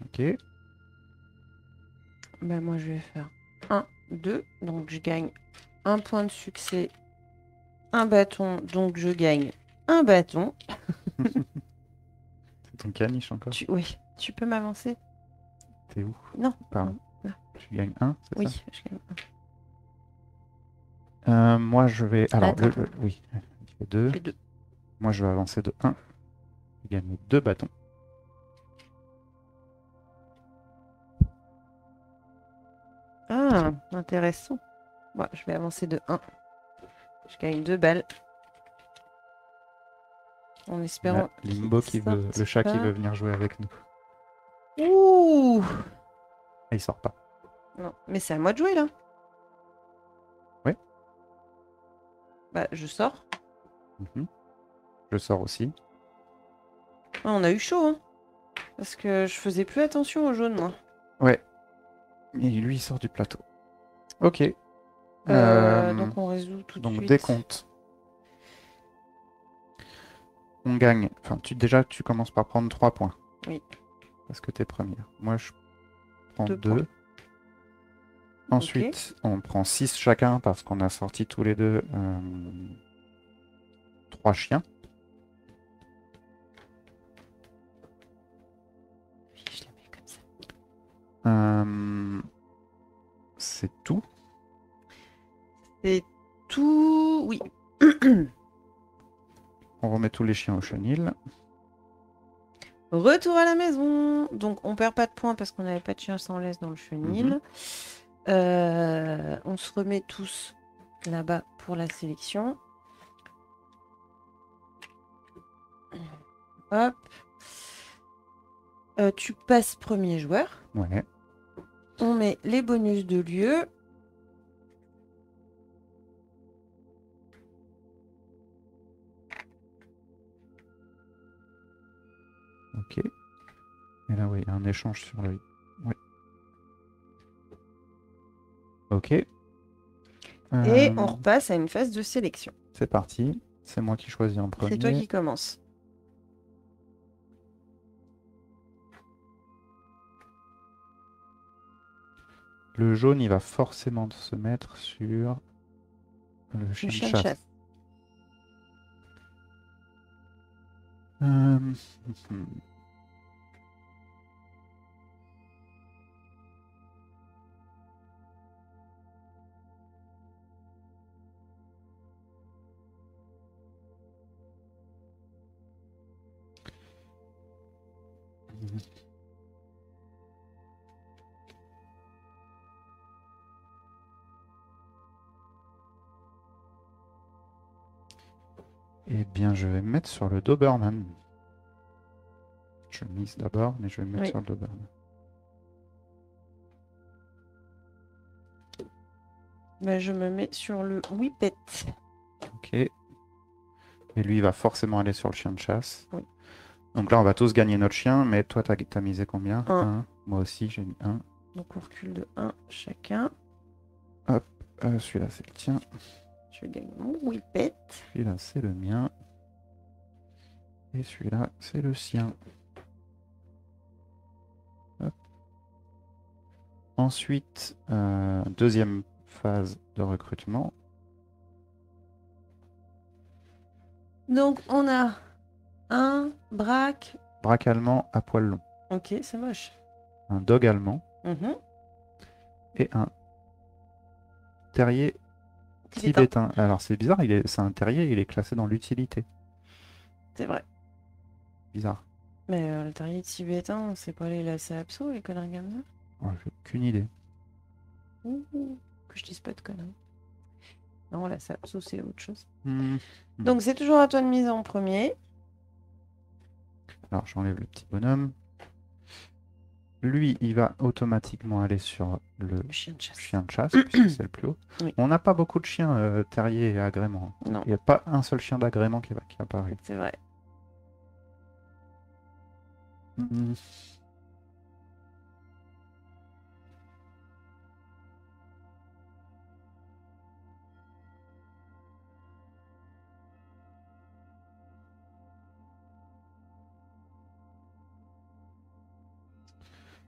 Ok. Ben, moi, je vais faire 1, 2. Donc, je gagne un point de succès. Un bâton. Donc, je gagne un bâton. C'est ton caniche encore. Oui, tu peux m'avancer? T'es où? Non. Pardon. Non. Tu gagnes 1, c'est Oui, ça? je gagne Moi, je vais... Alors, Attends. oui, il fait 2. 2. Moi, je vais avancer de 1. Je gagne 2 bâtons. Ah, intéressant. Bon, je vais avancer de 1. Je gagne 2 balles. En espérant. Limbo qui veut... Le chat qui veut venir jouer avec nous. Ouh! Et il sort pas. Non, mais c'est à moi de jouer là. Oui. Bah, je sors. Je sors aussi. Ah, on a eu chaud, hein. Parce que je faisais plus attention au jaune, moi. Ouais. Et lui, il sort du plateau. Ok. Donc on résout tout de donc suite. décompte. On gagne. Enfin, déjà, tu commences par prendre 3 points. Oui. Parce que t'es première. Moi, je prends 2 2. points. Ensuite, on prend 6 chacun parce qu'on a sorti tous les deux 3 chiens. Oui, je la mets comme ça. C'est tout. C'est tout. Oui. On remet tous les chiens au chenil. Retour à la maison. Donc on perd pas de points parce qu'on n'avait pas de chien sans laisse dans le chenil. On se remet tous là-bas pour la sélection. Hop. Tu passes premier joueur. Ouais. On met les bonus de lieu. Ok. Et là, oui, il y a un échange sur le... Oui. Ok. Et on repasse à une phase de sélection. C'est parti. C'est moi qui choisis en premier. C'est toi qui commences. Le jaune, il va forcément se mettre sur le chien Le de chien de chasse. chasse. Euh, Eh bien, je vais me mettre sur le Doberman. Je mise d'abord, mais je vais me mettre Oui. sur le Doberman. Bah, je me mets sur le Whippet. Ok. Et lui, il va forcément aller sur le chien de chasse. Oui. Donc là, on va tous gagner notre chien, mais toi, t'as misé combien? Un. 1. Moi aussi, j'ai mis 1. Donc on recule de 1 chacun. Hop, celui-là, c'est le tien. Je vais gagner mon Whippet. Celui-là, c'est le mien. Et celui-là, c'est le sien. Hop. Ensuite, deuxième phase de recrutement. Donc on a un braque. Braque allemand à poil long. Ok, c'est moche. Un dog allemand Mhm. et un terrier Tibétain. tibétain. Alors c'est bizarre, c'est un terrier, il est classé dans l'utilité. C'est vrai. Bizarre. Mais le terrier tibétain, c'est pas les lacets abso, les conneries comme ça? Oh, j'ai aucune idée. Ouh, que je dise pas de conneries. Non, lacets abso, c'est autre chose. Hmm. Donc c'est toujours à toi de miser en premier. Alors j'enlève le petit bonhomme. Lui, il va automatiquement aller sur le Le chien de chasse. chien de chasse, puisque c'est le plus haut. Oui. On n'a pas beaucoup de chiens terriers et agréments. Non, Il n'y a pas un seul chien d'agrément qui apparaît. c'est vrai. Hmm.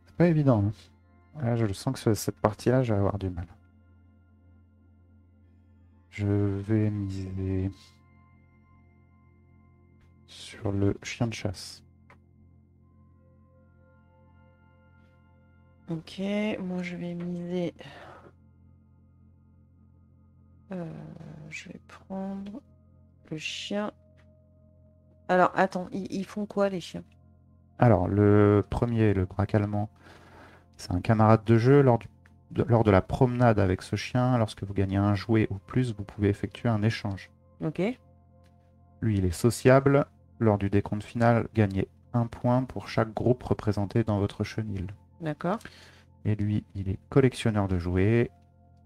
C'est pas évident, hein. Là, je sens que cette partie-là, je vais avoir du mal. Je vais miser sur le chien de chasse. Ok, moi je vais miser. Je vais prendre le chien. Alors attends, ils font quoi les chiens? Alors, le premier, le braque allemand, c'est un camarade de jeu. Lors de la promenade avec ce chien, lorsque vous gagnez un jouet ou plus, vous pouvez effectuer un échange. Ok, Lui, il est sociable. Lors du décompte final, gagnez un point pour chaque groupe représenté dans votre chenil. d'accord. Et lui, il est collectionneur de jouets.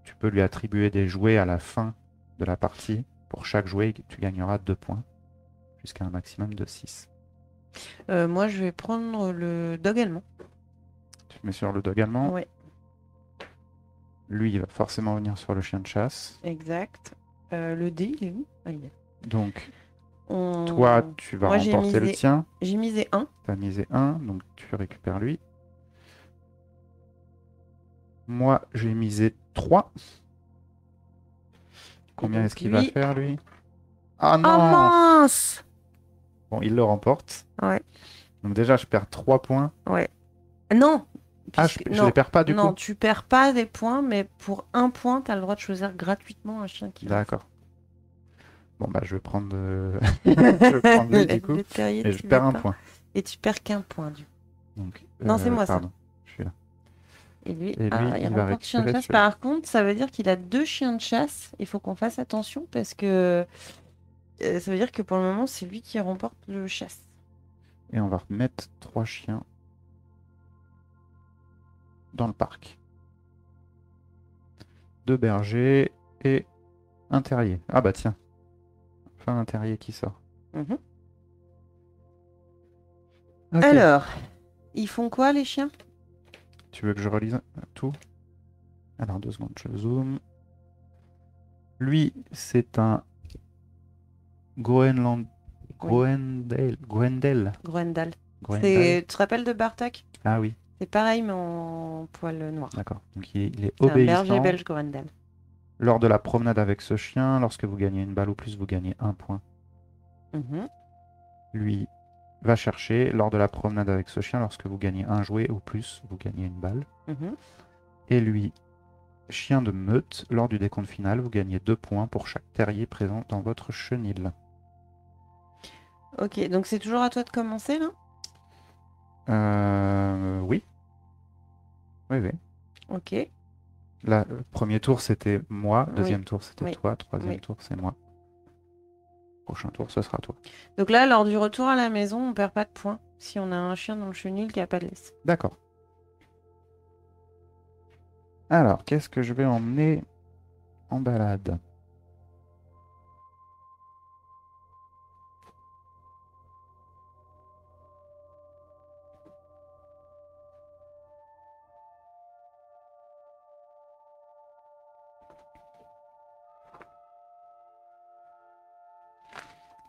Tu peux lui attribuer des jouets à la fin de la partie. Pour chaque jouet, tu gagneras 2 points, jusqu'à un maximum de 6. Moi je vais prendre le dog allemand. Tu mets sur le dog allemand. Ouais, Lui, il va forcément venir sur le chien de chasse. exact. Le dé, il est où? Ah, il est là. Donc, On- toi, tu vas Moi, j'ai remporter le misé- tien. J'ai misé 1. Tu as misé 1, donc tu récupères lui. Moi, j'ai misé 3. Combien donc est-ce qu'il va lui- faire, lui? Ah Ah non! mince! Bon, il le remporte. Ouais, Donc déjà, je perds 3 points. ouais. Non! Ah, puisque- je non, les perds pas, du non, coup? tu perds pas des points, mais pour un point, tu as le droit de choisir gratuitement un chien qui va. D'accord. Bon, bah, je vais prendre, je vais prendre lui, du coup. Le terrier Et je perds un tibétain. point. Et tu perds qu'un point, du coup. Donc, Non, c'est moi, ça. pardon. Je suis là. Et lui, Et lui, il il va remporte chien de récupérer chasse. celui-là. Par contre, ça veut dire qu'il a 2 chiens de chasse. Il faut qu'on fasse attention parce que ça veut dire que pour le moment, c'est lui qui remporte le chasse. Et on va remettre 3 chiens dans le parc. 2 bergers et un terrier. Ah bah tiens. Enfin, un terrier qui sort. Mhm. Ok. Alors, ils font quoi les chiens? Tu veux que je relise tout? Alors, 2 secondes, je zoome. Lui, c'est un Groenland... Oui. Groendel. Groendal. Groendal. Tu te rappelles de Bartok? Ah oui. C'est pareil, mais en poil noir. D'accord. Donc il est C'est un berger obéissant. belge Groendel. Lors de la promenade avec ce chien, lorsque vous gagnez une balle ou plus, vous gagnez un point. Mhm. Lui va chercher. Lors de la promenade avec ce chien, lorsque vous gagnez un jouet ou plus, vous gagnez une balle. Mhm. Et lui, chien de meute, lors du décompte final, vous gagnez 2 points pour chaque terrier présent dans votre chenil. Ok, donc c'est toujours à toi de commencer là? Oui. Oui, oui. Ok. Là, le premier tour, c'était moi. Oui. Deuxième tour, c'était Oui. toi. Troisième Oui. tour, c'est moi. Prochain tour, ce sera toi. Donc là, lors du retour à la maison, on perd pas de points si on a un chien dans le chenil qui a pas de laisse. D'accord. Alors, qu'est-ce que je vais emmener en balade?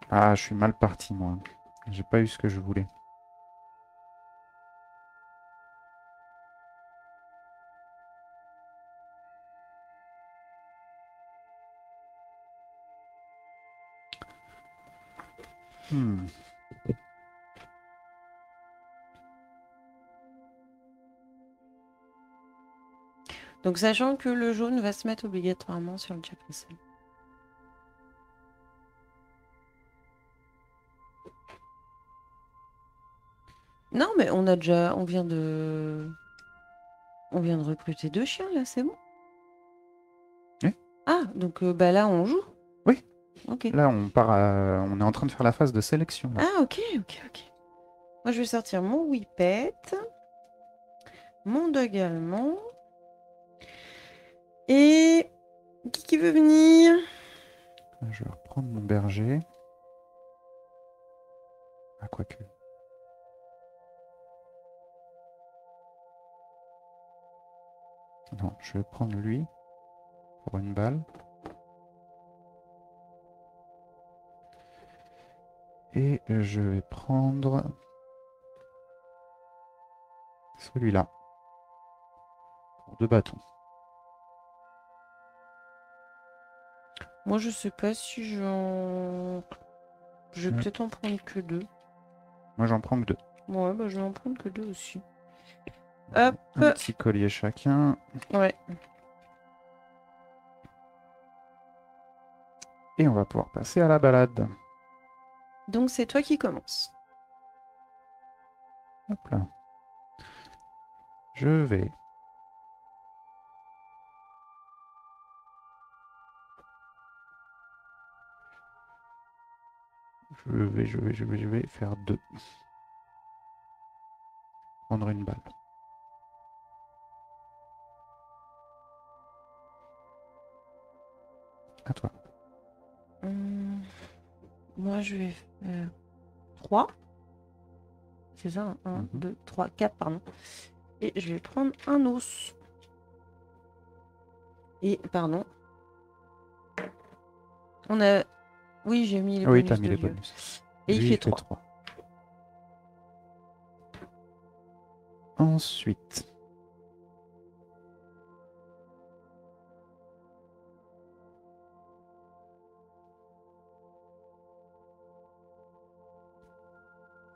Ah, je suis mal parti, moi. J'ai pas eu ce que je voulais. Hmm. Donc sachant que le jaune va se mettre obligatoirement sur le Jack Russell. Non, mais on vient de recruter 2 chiens là, c'est bon. Oui. Ah, donc bah là on joue. Oui. Ok. Là, on est en train de faire la phase de sélection. Là. Ah, ok. Moi je vais sortir mon Whippet, mon dog allemand. Et qui veut venir? Je vais reprendre mon berger. Ah, quoique. Non, je vais prendre lui pour une balle. Et je vais prendre celui-là pour 2 bâtons. Moi je sais pas si j'en. Je vais peut-être en prendre que 2. Moi, j'en prends que 2. Ouais, bah je vais en prendre que 2 aussi. Hop. Un petit collier chacun. Ouais. Et on va pouvoir passer à la balade. Donc c'est toi qui commence. Hop là. Je vais je vais faire 2. Prendre une balle. À toi. Moi je vais faire 3. C'est ça, 1, Mhm. 2, 3, 4, pardon. Et je vais prendre un os. Et, pardon. On a. Oui, j'ai mis les Oui, t'as bonus mis de les vieux. bonus. Et il Lui, il fait fait 3. 3. Ensuite,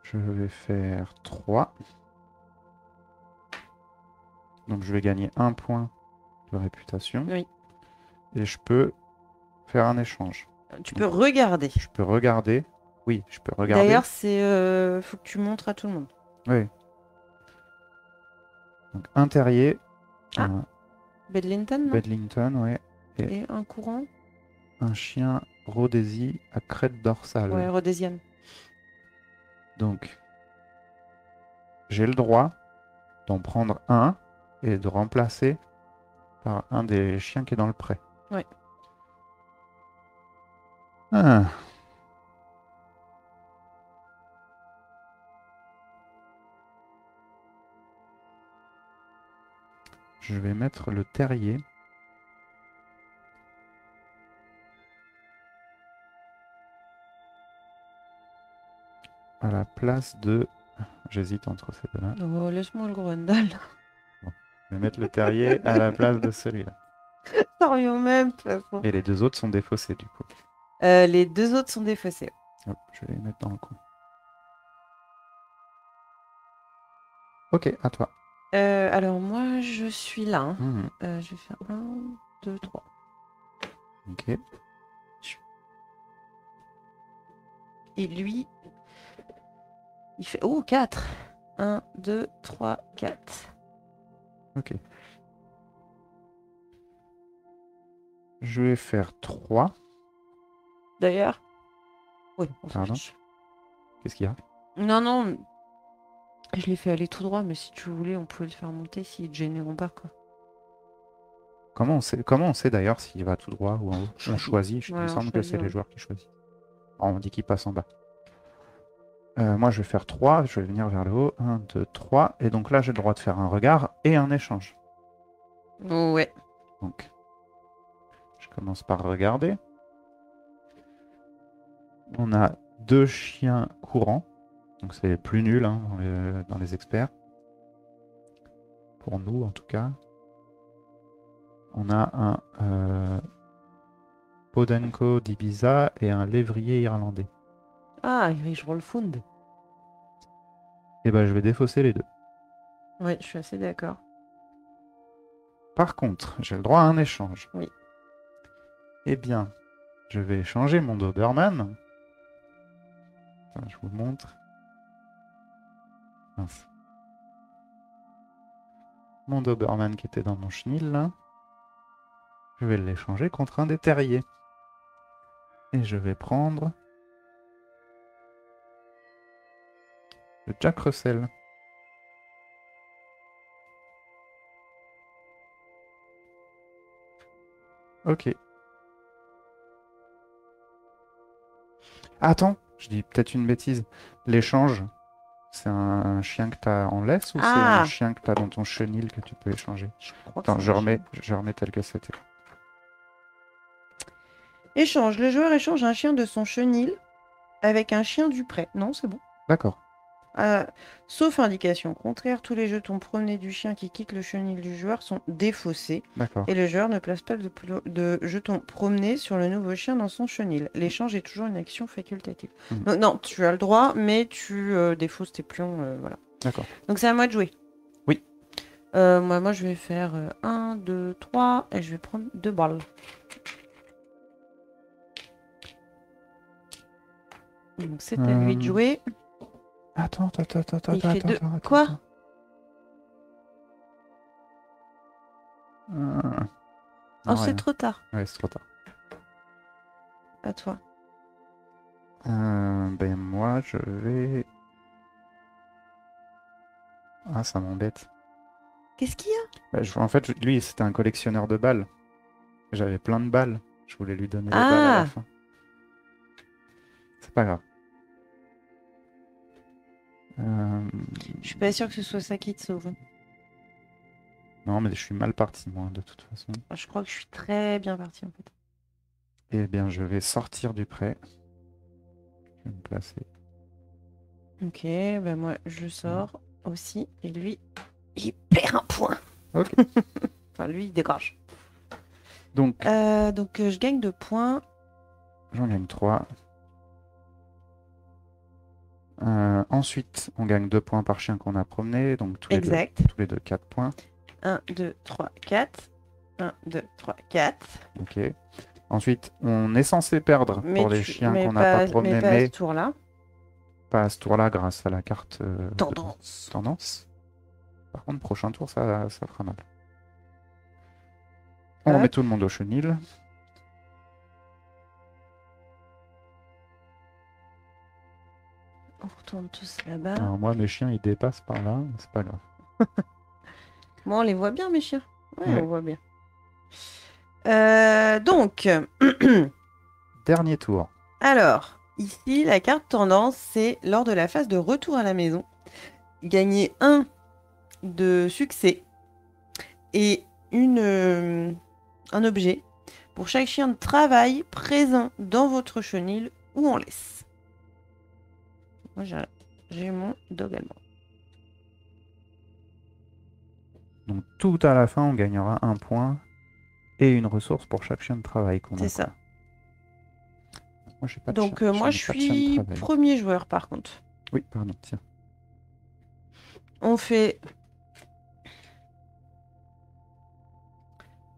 je vais faire 3. Donc je vais gagner 1 point de réputation. Oui. Et je peux faire un échange. Tu Donc, peux regarder. je peux regarder. Oui, je peux regarder. D'ailleurs, c'est. Faut que tu montres à tout le monde. Oui. Donc un terrier, Ah, un Bedlington, non? Bedlington, ouais, et Et un courant? un chien Rhodésie à crête dorsale. Ouais, Rhodesian. Donc j'ai le droit d'en prendre un et de remplacer par un des chiens qui est dans le pré. Ouais. Ah. Je vais mettre le terrier. À la place de J'hésite entre ces deux-là. Oh, laisse-moi le Grendel. Je vais mettre le terrier à la place de celui-là. Ça revient au même, de toute façon. Et les deux autres sont défaussés du coup. Les deux autres sont défaussés. Hop, je vais les mettre dans le coin. Ok, à toi. Alors moi, je suis là. Hein. Mhm. Je vais faire 1, 2, 3. Ok. Et lui, il fait... Oh, 4. 1, 2, 3, 4. Ok. Je vais faire 3. D'ailleurs... Oui, on s'en Pardon. fiche. Qu'est-ce qu'il y a? Non, non. Je l'ai fait aller tout droit, mais si tu voulais, on pouvait le faire monter s'ils te gêneront pas, quoi. Comment on sait d'ailleurs s'il va tout droit ou en haut? On choisit. Il Ouais, me on semble que choisit, c'est les ouais. joueurs qui choisissent. Oh, on dit qu'il passe en bas. Moi, je vais faire 3. Je vais venir vers le haut. 1, 2, 3. Et donc là, j'ai le droit de faire un regard et un échange. Ouais. Donc, je commence par regarder. On a 2 chiens courants. Donc, c'est plus nul hein, dans les experts. Pour nous, en tout cas. On a un Podenco d'Ibiza et un lévrier irlandais. Ah, Irish Rollfund. Et ben, je vais défausser les deux. Ouais, je suis assez d'accord. Par contre, j'ai le droit à un échange. Oui. Eh bien, je vais échanger mon Doberman. Enfin, je vous montre. Mince. Mon Doberman qui était dans mon chenil, là. Je vais l'échanger contre un des terriers. Et je vais prendre le Jack Russell. Ok. Attends, je dis peut-être une bêtise. L'échange, c'est un chien que tu as en laisse ou c'est un Ah, chien que tu as dans ton chenil que tu peux échanger? je crois que Attends, c'est je un chien. remets tel que c'était. Échange. Le joueur échange un chien de son chenil avec un chien du prêt. Non, c'est bon. D'accord. Sauf indication contraire, tous les jetons promenés du chien qui quitte le chenil du joueur sont défaussés D'accord. et le joueur ne place pas de jetons promenés sur le nouveau chien dans son chenil. L'échange est toujours une action facultative. Mhm. Donc, non, tu as le droit, mais tu défausses tes pions. Voilà. D'accord. Donc c'est à moi de jouer. Oui. Moi, je vais faire 1, 2, 3 et je vais prendre 2 balles. Donc c'est à lui de jouer. Attends. Il fait deux. Attends. Quoi? Non, Oh, c'est rien. trop tard. Ouais, c'est trop tard. À toi. Ben moi, je vais... Ah, ça m'embête. Qu'est-ce qu'il y a? Bah, en fait, lui, c'était un collectionneur de balles. J'avais plein de balles. Je voulais lui donner les balles à la Ah, fin. C'est pas grave. je suis pas sûre que ce soit ça qui te sauve. Non, mais je suis mal parti, moi, de toute façon. Je crois que je suis très bien partie en fait. Eh bien, je vais sortir du pré. Je vais me placer. Ok, ben moi je sors aussi et lui il perd un point. Ok. Enfin lui il dégage. Donc, Donc je gagne 2 points. j'en gagne 3. Ensuite, on gagne 2 points par chien qu'on a promené. Donc, tous les deux 4 points. 1, 2, 3, 4. 1, 2, 3, 4. Ok. Ensuite, on est censé perdre pour les chiens qu'on n'a pas promenés, mais pas à mais ce tour-là. pas à ce tour-là grâce à la carte Tendance. tendance. Par contre, prochain tour, ça fera mal. On Hop. remet tout le monde au chenil. On retourne tous là-bas. Alors moi, mes chiens, ils dépassent par là. C'est pas grave. Bon, on les voit bien mes chiens. Ouais, Ouais. on voit bien. Donc, Dernier tour. alors, ici, la carte tendance, c'est lors de la phase de retour à la maison, gagner 1 de succès et un objet pour chaque chien de travail présent dans votre chenil ou en laisse. Moi, j'ai mon dog allemand. Donc tout à la fin, on gagnera un point et une ressource pour chaque chien de travail qu'on a. C'est ça. Quoi. Moi, j'ai pas de chien. Donc moi, je n'ai pas de chien de suis travail. premier joueur par contre. Oui, pardon, tiens. On fait...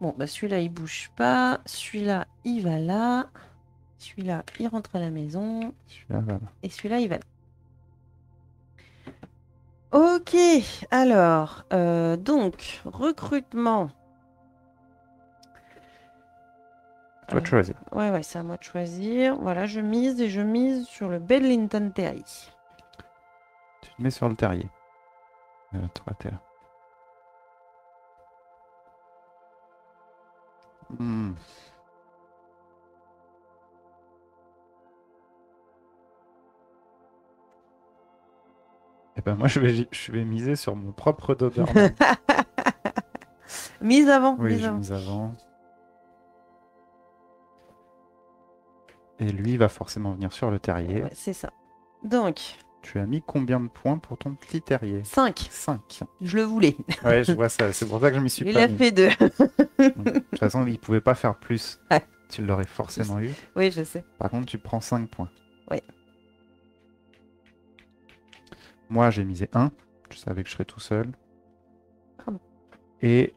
Bon, bah celui-là, il bouge pas. Celui-là, il va là. Celui-là, il rentre à la maison. Celui-là, voilà. Et celui-là, il va là. Ok, alors, donc, recrutement. Toi de choisir. Ouais, c'est à moi de choisir. Voilà, je mise et je mise sur le Bedlington Terrier. Tu te mets sur le terrier. Toi, t'es là. Hmm. Eh ben moi, je vais miser sur mon propre Doberman. Mise avant, Oui, mise j'ai avant. mis avant. Et lui, il va forcément venir sur le terrier. Ouais, c'est ça. Donc, Tu as mis combien de points pour ton petit terrier? 5. 5. Je le voulais. Ouais, je vois ça. C'est pour ça que je m'y suis Il pas a mis. fait 2. Donc, de toute façon, il pouvait pas faire plus. Ouais. Tu l'aurais forcément eu. Oui, je sais. Par contre, tu prends 5 points. Oui. Moi, j'ai misé 1. Je savais que je serais tout seul. Pardon. Et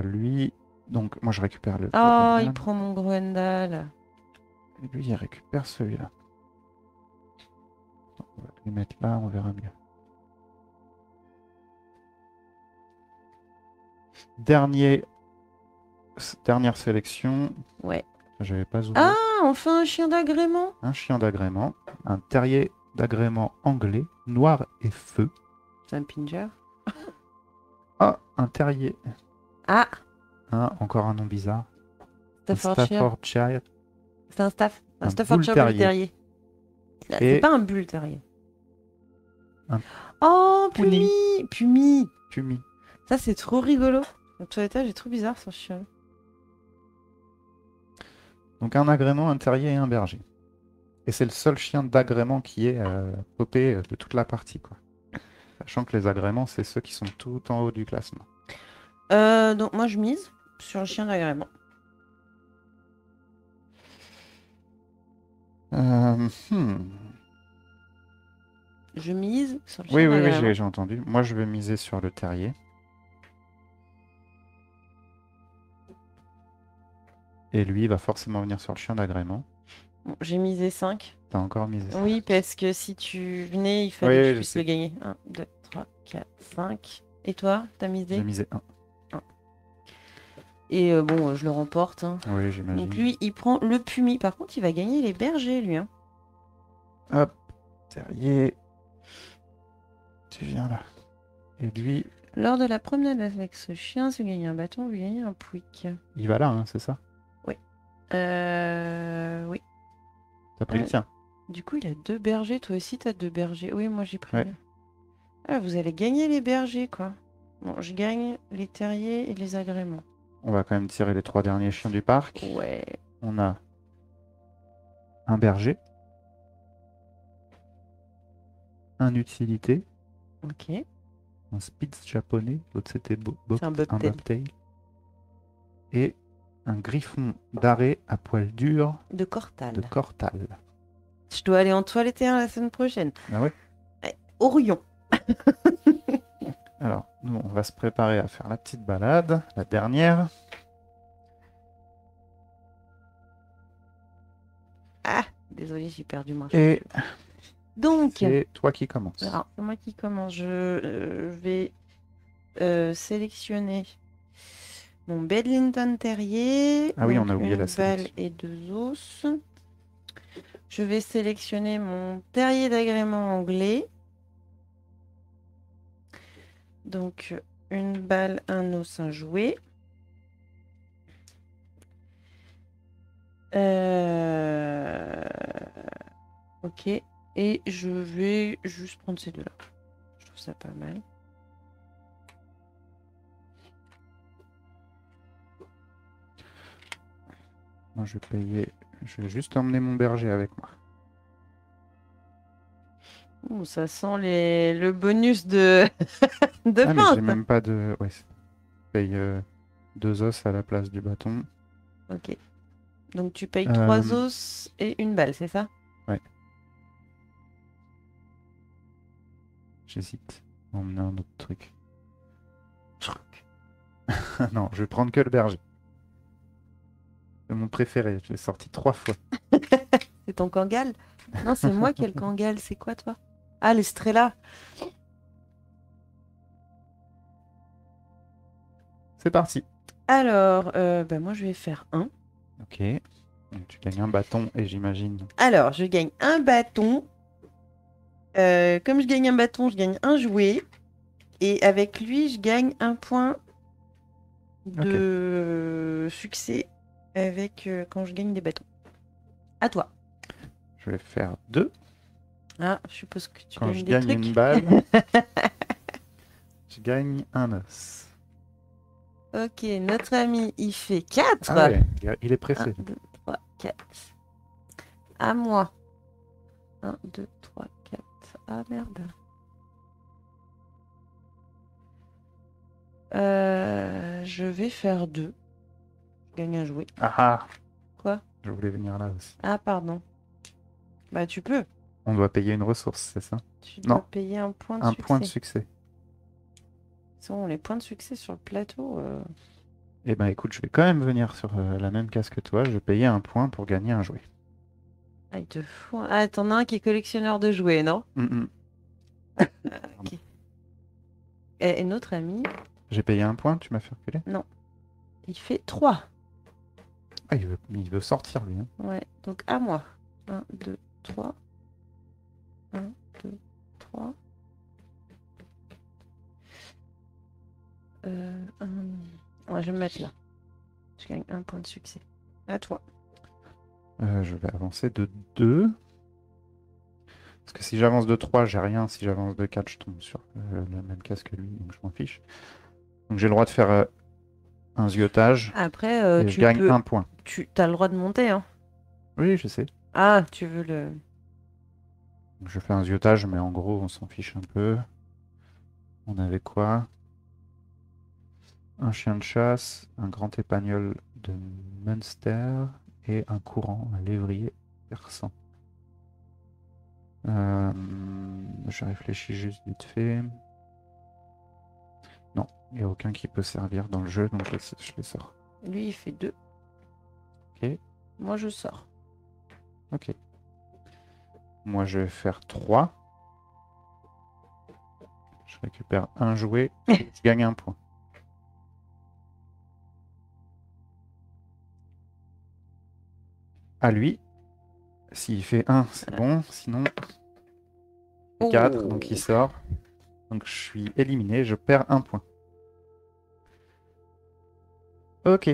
lui, donc moi, je récupère le Oh, Doberman. il prend mon Groendal. Et lui, il récupère celui-là. On va lui mettre là, on verra mieux. Dernière sélection. Ouais. J'avais pas zoomé. Ah, enfin un chien d'agrément. Un chien d'agrément. Un terrier d'agrément anglais, noir et feu. C'est un Pinger. Ah, un terrier. Ah, Encore un nom bizarre. Un Staffordshire. Staffordshire. C'est un staff. Un Un Staffordshire bull Bull Terrier. Ah, Et- c'est pas un Bull Terrier. Un Oh, Puni. Pumi. Pumi. Pumi. Ça, c'est trop rigolo. Le toilettage est trop bizarre, ce chien. Donc un agrément, un terrier et un berger. Et c'est le seul chien d'agrément qui est popé de toute la partie, quoi. Sachant que les agréments, c'est ceux qui sont tout en haut du classement. Donc, moi, je mise sur le chien d'agrément. Hmm. Je mise sur le Oui, chien oui, oui, d'agrément. j'ai entendu. Moi, je vais miser sur le terrier. Et lui, il va forcément venir sur le chien d'agrément. Bon, j'ai misé 5. T'as encore misé ça. Oui, parce que si tu venais, il fallait Oui, que je je puisse sais. le gagner. 1, 2, 3, 4, 5. Et toi, t'as misé? J'ai misé 1. Et bon, je le remporte. Hein. Oui, j'imagine. Donc lui, il prend le Pumi. Par contre, il va gagner les bergers, lui. Hein. Hop, terrier. Tu viens là. Et lui, Lors de la promenade avec ce chien, si vous gagnez un bâton, vous gagnez un pouic. il va là, hein, c'est ça? Oui. T'as pris le tien. Du coup, il a 2 bergers. Toi aussi, t'as 2 bergers. Oui, moi, j'ai pris. Ouais. Ah, vous allez gagner les bergers, quoi. Bon, je gagne les terriers et les agréments. On va quand même tirer les 3 derniers chiens du parc. Ouais. On a un berger, un utilité, Ok. un Spitz japonais, l'autre c'était C'est un bobtail. bobtail, et un griffon d'arrêt à poil dur De Cortal. de Cortal. Je dois aller en toilette la semaine prochaine. Ah ouais? Orion. Alors, nous, on va se préparer à faire la petite balade, la dernière. Ah, désolé, j'ai perdu mon Et Donc, c'est toi qui commences. alors, c'est moi qui commence. Je vais sélectionner mon Bedlington Terrier. Ah oui, donc on a oublié une la balle sélection. et 2 os. Je vais sélectionner mon terrier d'agrément anglais. Donc, une balle, un os, un jouet. Ok. Et je vais juste prendre ces deux-là. Je trouve ça pas mal. Moi, je vais payer. Je vais juste emmener mon berger avec moi. Ouh, ça sent le bonus de Ah, mais fin. j'ai même pas de. Ouais. paye 2 os à la place du bâton. Ok. Donc tu payes 3 Euh, os et une balle, c'est ça? Ouais, j'hésite. On va emmener un autre truc. Non, je vais prendre que le berger. C'est mon préféré. Je l'ai sorti 3 fois. C'est ton Kangal? Non, c'est moi qui ai le Kangal. C'est quoi, toi? Ah, l'Estrella. C'est parti. Alors, bah, moi, je vais faire un. Ok. Donc, tu gagnes un bâton et j'imagine. Alors, je gagne un bâton. Comme je gagne un bâton, je gagne un jouet. Et avec lui, je gagne un point de succès avec quand je gagne des bâtons. À toi. Je vais faire 2. Ah, je suppose que tu Quand gagnes je des gagne trucs. une balle, je gagne un os. Ok, notre ami, il fait 4. Ah ouais, il est 1, pressé. 2, 3, 4. À moi. 1, 2, 3, 4. Ah merde. Je vais faire 2. Je gagne un jouet. Ah ah, Quoi? je voulais venir là aussi. Ah, pardon. Bah, tu peux. On doit payer une ressource, c'est ça? Tu Non, dois payer un point de un point de succès. succès. Sont les points de succès sur le plateau. Eh ben écoute, je vais quand même venir sur la même case que toi. Je vais payer un point pour gagner un jouet. Ah, il te fout. Ah, t'en as un qui est collectionneur de jouets, non? Mm. Ok. Et notre ami, J'ai payé un point, tu m'as fait reculer? non. Il fait 3. Ah, il veut sortir lui, hein. Ouais, donc à moi. 1, 2, 3. 1, 2, 3. Ouais, je vais me mettre là. Je gagne un point de succès. À toi. Je vais avancer de 2. Parce que si j'avance de 3, j'ai rien. Si j'avance de 4, je tombe sur la même case que lui, donc je m'en fiche. Donc j'ai le droit de faire un ziotage Après, et je tu gagne peux. un point. Tu as le droit de monter, hein. Oui, je sais. Ah, tu veux le. Donc, je fais un ziotage, mais en gros, on s'en fiche un peu. On avait quoi? Un chien de chasse, un grand épagnol de Munster et un courant, un lévrier persan. Je réfléchis juste vite fait. Non, il n'y a aucun qui peut servir dans le jeu, donc je les sors. Lui, il fait 2. Ok, Moi, je sors. ok. Moi, je vais faire 3. Je récupère un jouet et je gagne un point. À lui, s'il fait 1, c'est bon. Sinon, 4, donc il sort. Donc je suis éliminé, je perds un point. Ok.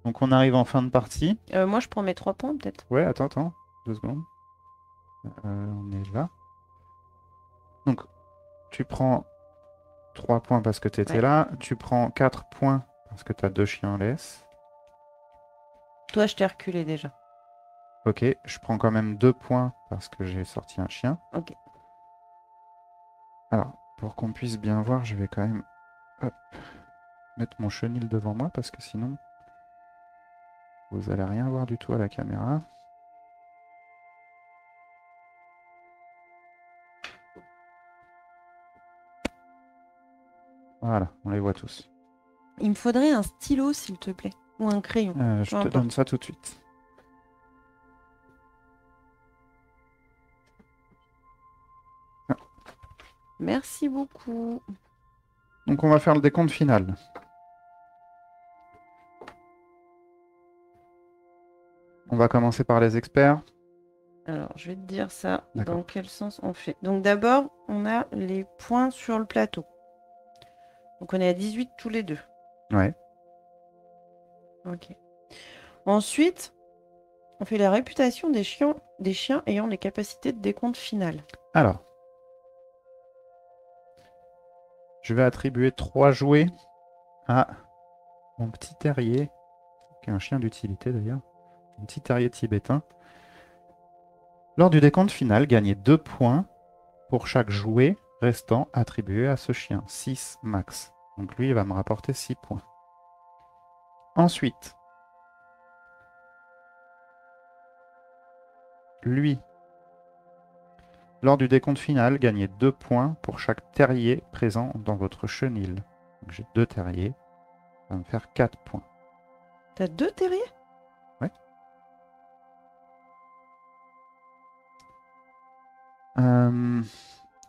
Donc on arrive en fin de partie. Moi, je prends mes 3 points, peut-être. Ouais, attends, 2 secondes. On est là. Donc tu prends 3 points parce que tu étais Ouais. là. Tu prends 4 points parce que tu as 2 chiens en laisse. Toi, je t'ai reculé déjà. Ok, je prends quand même 2 points parce que j'ai sorti un chien. Ok. Alors, pour qu'on puisse bien voir, je vais quand même hop, mettre mon chenil devant moi parce que sinon, vous allez rien voir du tout à la caméra. Voilà, on les voit tous. Il me faudrait un stylo, s'il te plaît. Ou un crayon. Je Peu te donne importe. ça tout de suite. Merci beaucoup. Donc on va faire le décompte final. On va commencer par les experts. Alors, je vais te dire ça. D'accord. Dans quel sens on fait? Donc, d'abord, on a les points sur le plateau. Donc, on est à 18 tous les deux. Ouais. Ok. Ensuite, on fait la réputation des chiens ayant les capacités de décompte final. Alors, je vais attribuer 3 jouets à mon petit terrier, qui est un chien d'utilité d'ailleurs, un petit terrier tibétain. Lors du décompte final, gagnez 2 points pour chaque jouet restant attribué à ce chien. 6 max. Donc lui, il va me rapporter 6 points. Ensuite, lui, lors du décompte final, gagnez 2 points pour chaque terrier présent dans votre chenil. Donc j'ai 2 terriers, ça va me faire 4 points. T'as 2 terriers? Ouais.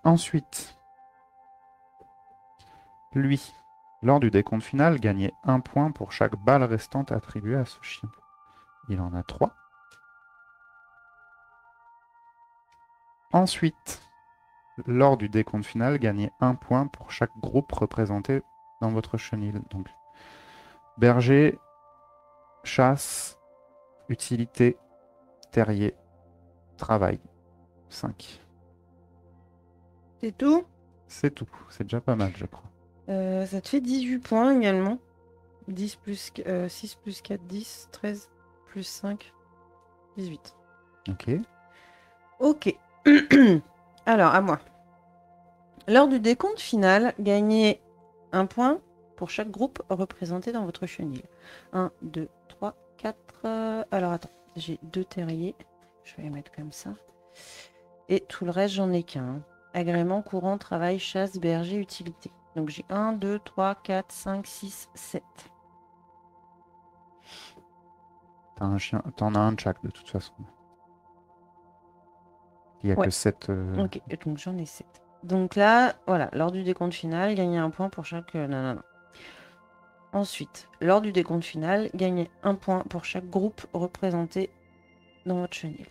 Ensuite, lui, lors du décompte final, gagnez 1 point pour chaque balle restante attribuée à ce chien. Il en a 3. Ensuite, lors du décompte final, gagnez 1 point pour chaque groupe représenté dans votre chenil. Donc, berger, chasse, utilité, terrier, travail. 5. C'est tout? C'est tout. C'est déjà pas mal, je crois. Ça te fait 18 points également. 6 plus 4, 10, 13 plus 5, 18. Ok. Ok. Alors, à moi. Lors du décompte final, gagnez 1 point pour chaque groupe représenté dans votre chenil. 1, 2, 3, 4. Alors, attends. J'ai 2 terriers. Je vais les mettre comme ça. Et tout le reste, j'en ai qu'un. Agrément, courant, travail, chasse, berger, utilité. Donc, j'ai 1, 2, 3, 4, 5, 6, 7. T'as un chien. T'en as un de chaque, de toute façon. Il n'y a Ouais. que 7. Ok, donc j'en ai 7. Donc là, voilà, lors du décompte final, gagnez 1 point pour chaque... non. Ensuite, lors du décompte final, gagnez 1 point pour chaque groupe représenté dans votre chenil.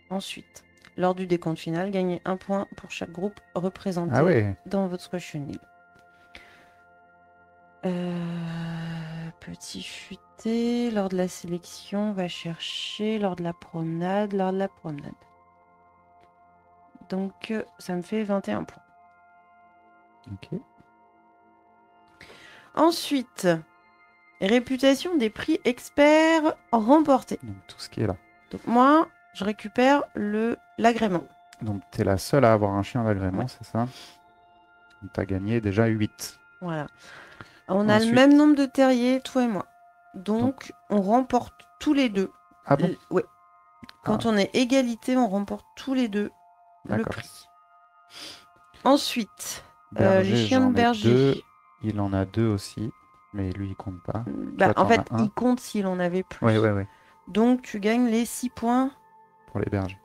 Ensuite, lors du décompte final, gagnez 1 point pour chaque groupe représenté Ah ouais. dans votre chenil. Petit futé, lors de la sélection, va chercher, lors de la promenade, Donc, ça me fait 21 points. Ok. Ensuite, réputation des prix experts remportés. Donc tout ce qui est là. Donc moi, je récupère l'agrément. Donc tu es la seule à avoir un chien d'agrément, Ouais. c'est ça? Tu as gagné déjà 8. Voilà. On a le Ensuite- même nombre de terriers, toi et moi. Donc, on remporte tous les deux. Ah bon? Ouais. Quand on est égalité, on remporte tous les deux le D'accord. prix. Ensuite, les Berger, chiens de j'en ai berger. 2. Il en a 2 aussi. Mais lui, il compte pas. Bah, Toi, en t'en fait, as un. il compte s'il en avait plus. Ouais. Donc, tu gagnes les 6 points. Pour les bergers.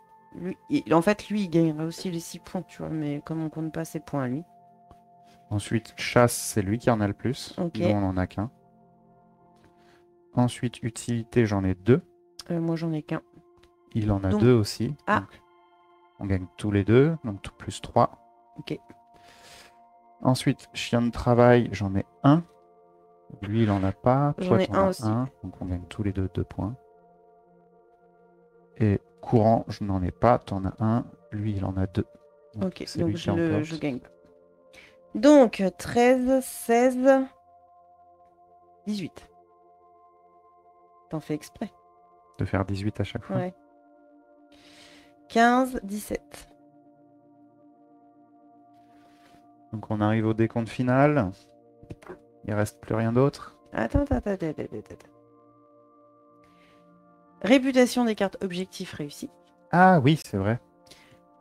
En fait, lui, il gagnerait aussi les 6 points, tu vois. Mais comme on compte pas ses points, lui. Ensuite, chasse, c'est lui qui en a le plus. Ok. Nous, on n'en a qu'un. Ensuite, utilité, j'en ai 2. Moi, j'en ai qu'un. Il en a Donc- 2 aussi. Ah. Donc, on gagne tous les deux. Donc, tout plus 3. Ok. Ensuite, chien de travail, j'en ai 1. Lui, il en a pas. J'en Toi, ai t'en un as aussi. 1. Donc, on gagne tous les deux 2 points. Et courant, je n'en ai pas. T'en as 1. Lui, il en a 2. Donc, Ok, c'est donc lui qui emporte. je gagne pas. Donc, 13, 16, 18. T'en fais exprès. De faire 18 à chaque fois. Ouais. 15, 17. Donc, on arrive au décompte final. Il reste plus rien d'autre. Attends. Réputation des cartes objectifs réussi. Ah oui, c'est vrai.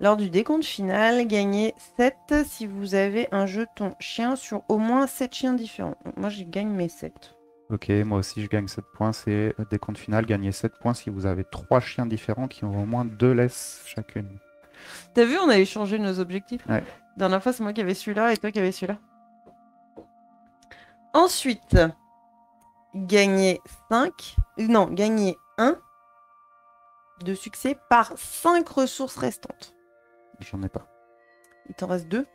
Lors du décompte final, gagnez 7 si vous avez un jeton chien sur au moins 7 chiens différents. Donc, moi, je gagne mes 7. Ok, moi aussi je gagne 7 points. C'est décompte final, gagner 7 points si vous avez 3 chiens différents qui ont au moins 2 laisses chacune. T'as vu, on a échangé nos objectifs. Ouais. Dernière fois, c'est moi qui avais celui-là et toi qui avais celui-là. Ensuite, gagner 5. Non, gagner 1 de succès par 5 ressources restantes. J'en ai pas. Il t'en reste 2.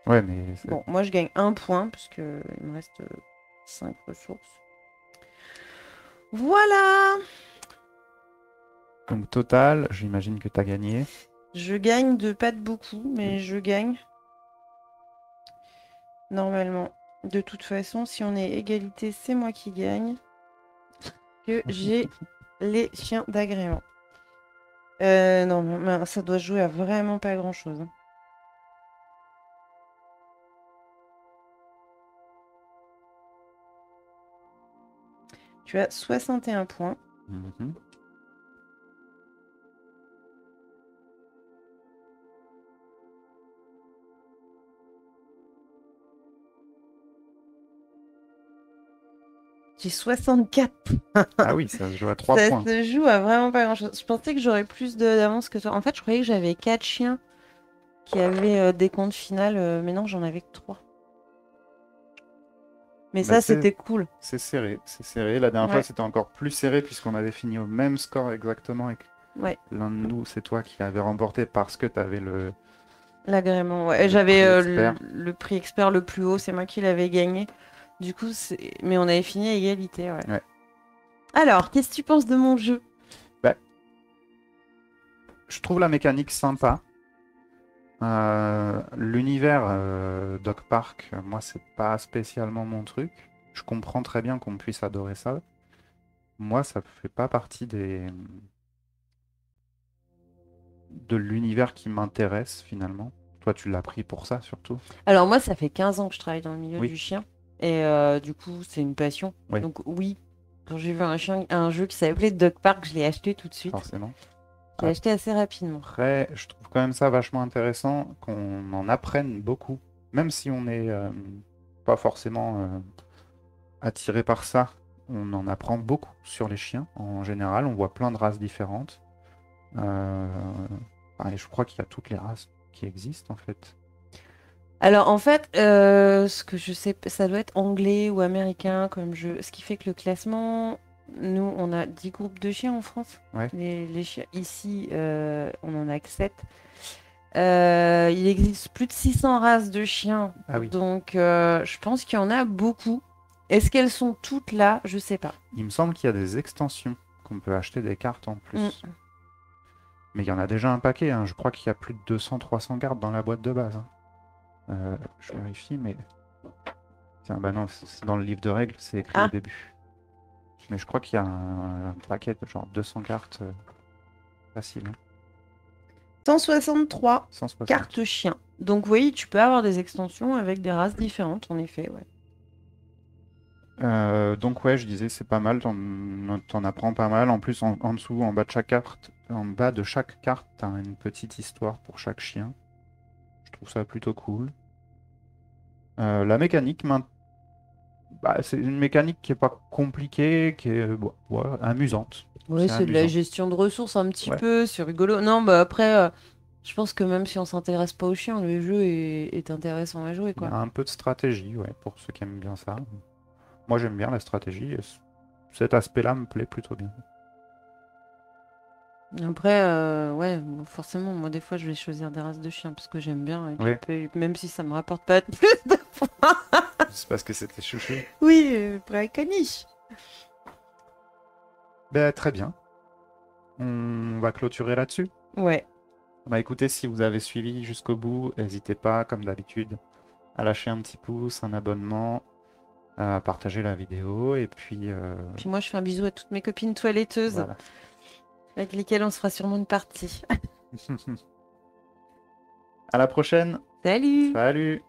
Ouais, mais c'est- Bon, moi je gagne 1 point parce que il me reste 5 ressources. Voilà. Donc total, j'imagine que tu as gagné. Je gagne de pas de beaucoup, mais je gagne. Normalement. De toute façon, si on est égalité, c'est moi qui gagne. Que j'ai les chiens d'agrément. Non, mais ça doit jouer à vraiment pas grand-chose. Tu as 61 points. Mhm. J'ai 64. Ah oui, ça se joue à 3 Ça points. se joue à vraiment pas grand-chose. Je pensais que j'aurais plus d'avance que toi. En fait, je croyais que j'avais 4 chiens qui avaient des comptes finales, mais non, j'en avais que 3. Mais Bah, ça, c'était cool. c'est serré, c'est serré. La dernière fois, Ouais, c'était encore plus serré puisqu'on avait fini au même score exactement et que ouais, l'un de nous, c'est toi qui l'avais remporté parce que tu avais l'agrément. Ouais. le J'avais prix expert. le prix expert le plus haut, c'est moi qui l'avais gagné. Du coup, mais on avait fini à égalité, ouais. Ouais. Alors, qu'est-ce que tu penses de mon jeu? Bah, je trouve la mécanique sympa. L'univers Dog Park, moi, c'est pas spécialement mon truc. Je comprends très bien qu'on puisse adorer ça. Moi, ça fait pas partie de l'univers qui m'intéresse finalement. Toi, tu l'as pris pour ça surtout. Alors moi, ça fait 15 ans que je travaille dans le milieu Oui, du chien. Et du coup, c'est une passion. oui, Donc oui, quand j'ai vu un jeu qui s'appelait Dog Park, je l'ai acheté tout de suite. forcément. Je l'ai acheté assez rapidement. Après, je trouve quand même ça vachement intéressant qu'on en apprenne beaucoup, même si on n'est pas forcément attiré par ça. On en apprend beaucoup sur les chiens en général. On voit plein de races différentes. Euh, et je crois qu'il y a toutes les races qui existent en fait. Alors en fait, ce que je sais, ça doit être anglais ou américain comme jeu. Ce qui fait que le classement, nous, on a 10 groupes de chiens en France. Ouais. Les chiens, ici, on en a que 7. Il existe plus de 600 races de chiens. Ah oui. Donc je pense qu'il y en a beaucoup. Est-ce qu'elles sont toutes là? Je sais pas. Il me semble qu'il y a des extensions qu'on peut acheter des cartes en plus. Mm. Mais il y en a déjà un paquet. Hein. Je crois qu'il y a plus de 200-300 cartes dans la boîte de base. Hein. Je vérifie, mais. Tiens, bah non, c'est dans le livre de règles, c'est écrit au Ah, début. Mais je crois qu'il y a un paquet de genre 200 cartes facile. Hein. 163 160. cartes chiens. Donc oui, tu peux avoir des extensions avec des races différentes, en effet, ouais. Donc ouais, je disais c'est pas mal, t'en apprends pas mal. En plus, en dessous, en bas de chaque carte, t'as une petite histoire pour chaque chien. Je trouve ça plutôt cool. La mécanique, bah, c'est une mécanique qui est pas compliquée, qui est bon, ouais, amusante. Ouais, C'est c'est de la amusant. gestion de ressources un petit Ouais. peu, c'est rigolo. Non, bah après, je pense que même si on s'intéresse pas aux chiens, le jeu est intéressant à jouer, Il y quoi. a un peu de stratégie, ouais, pour ceux qui aiment bien ça. Moi, j'aime bien la stratégie. Et cet aspect-là me plaît plutôt bien. Après, ouais, bon, forcément, moi, des fois, je vais choisir des races de chiens parce que j'aime bien. Et puis, Oui, même si ça me rapporte pas plus de points. c'est parce que c'était chouchou. Oui, pour la caniche. Ben, très bien. On va clôturer là-dessus. Ouais. Bah écoutez, si vous avez suivi jusqu'au bout, n'hésitez pas, comme d'habitude, à lâcher un petit pouce, un abonnement, à partager la vidéo, et puis Puis moi, je fais un bisou à toutes mes copines toiletteuses voilà. avec lesquelles on se fera sûrement une partie. À la prochaine. Salut! Salut!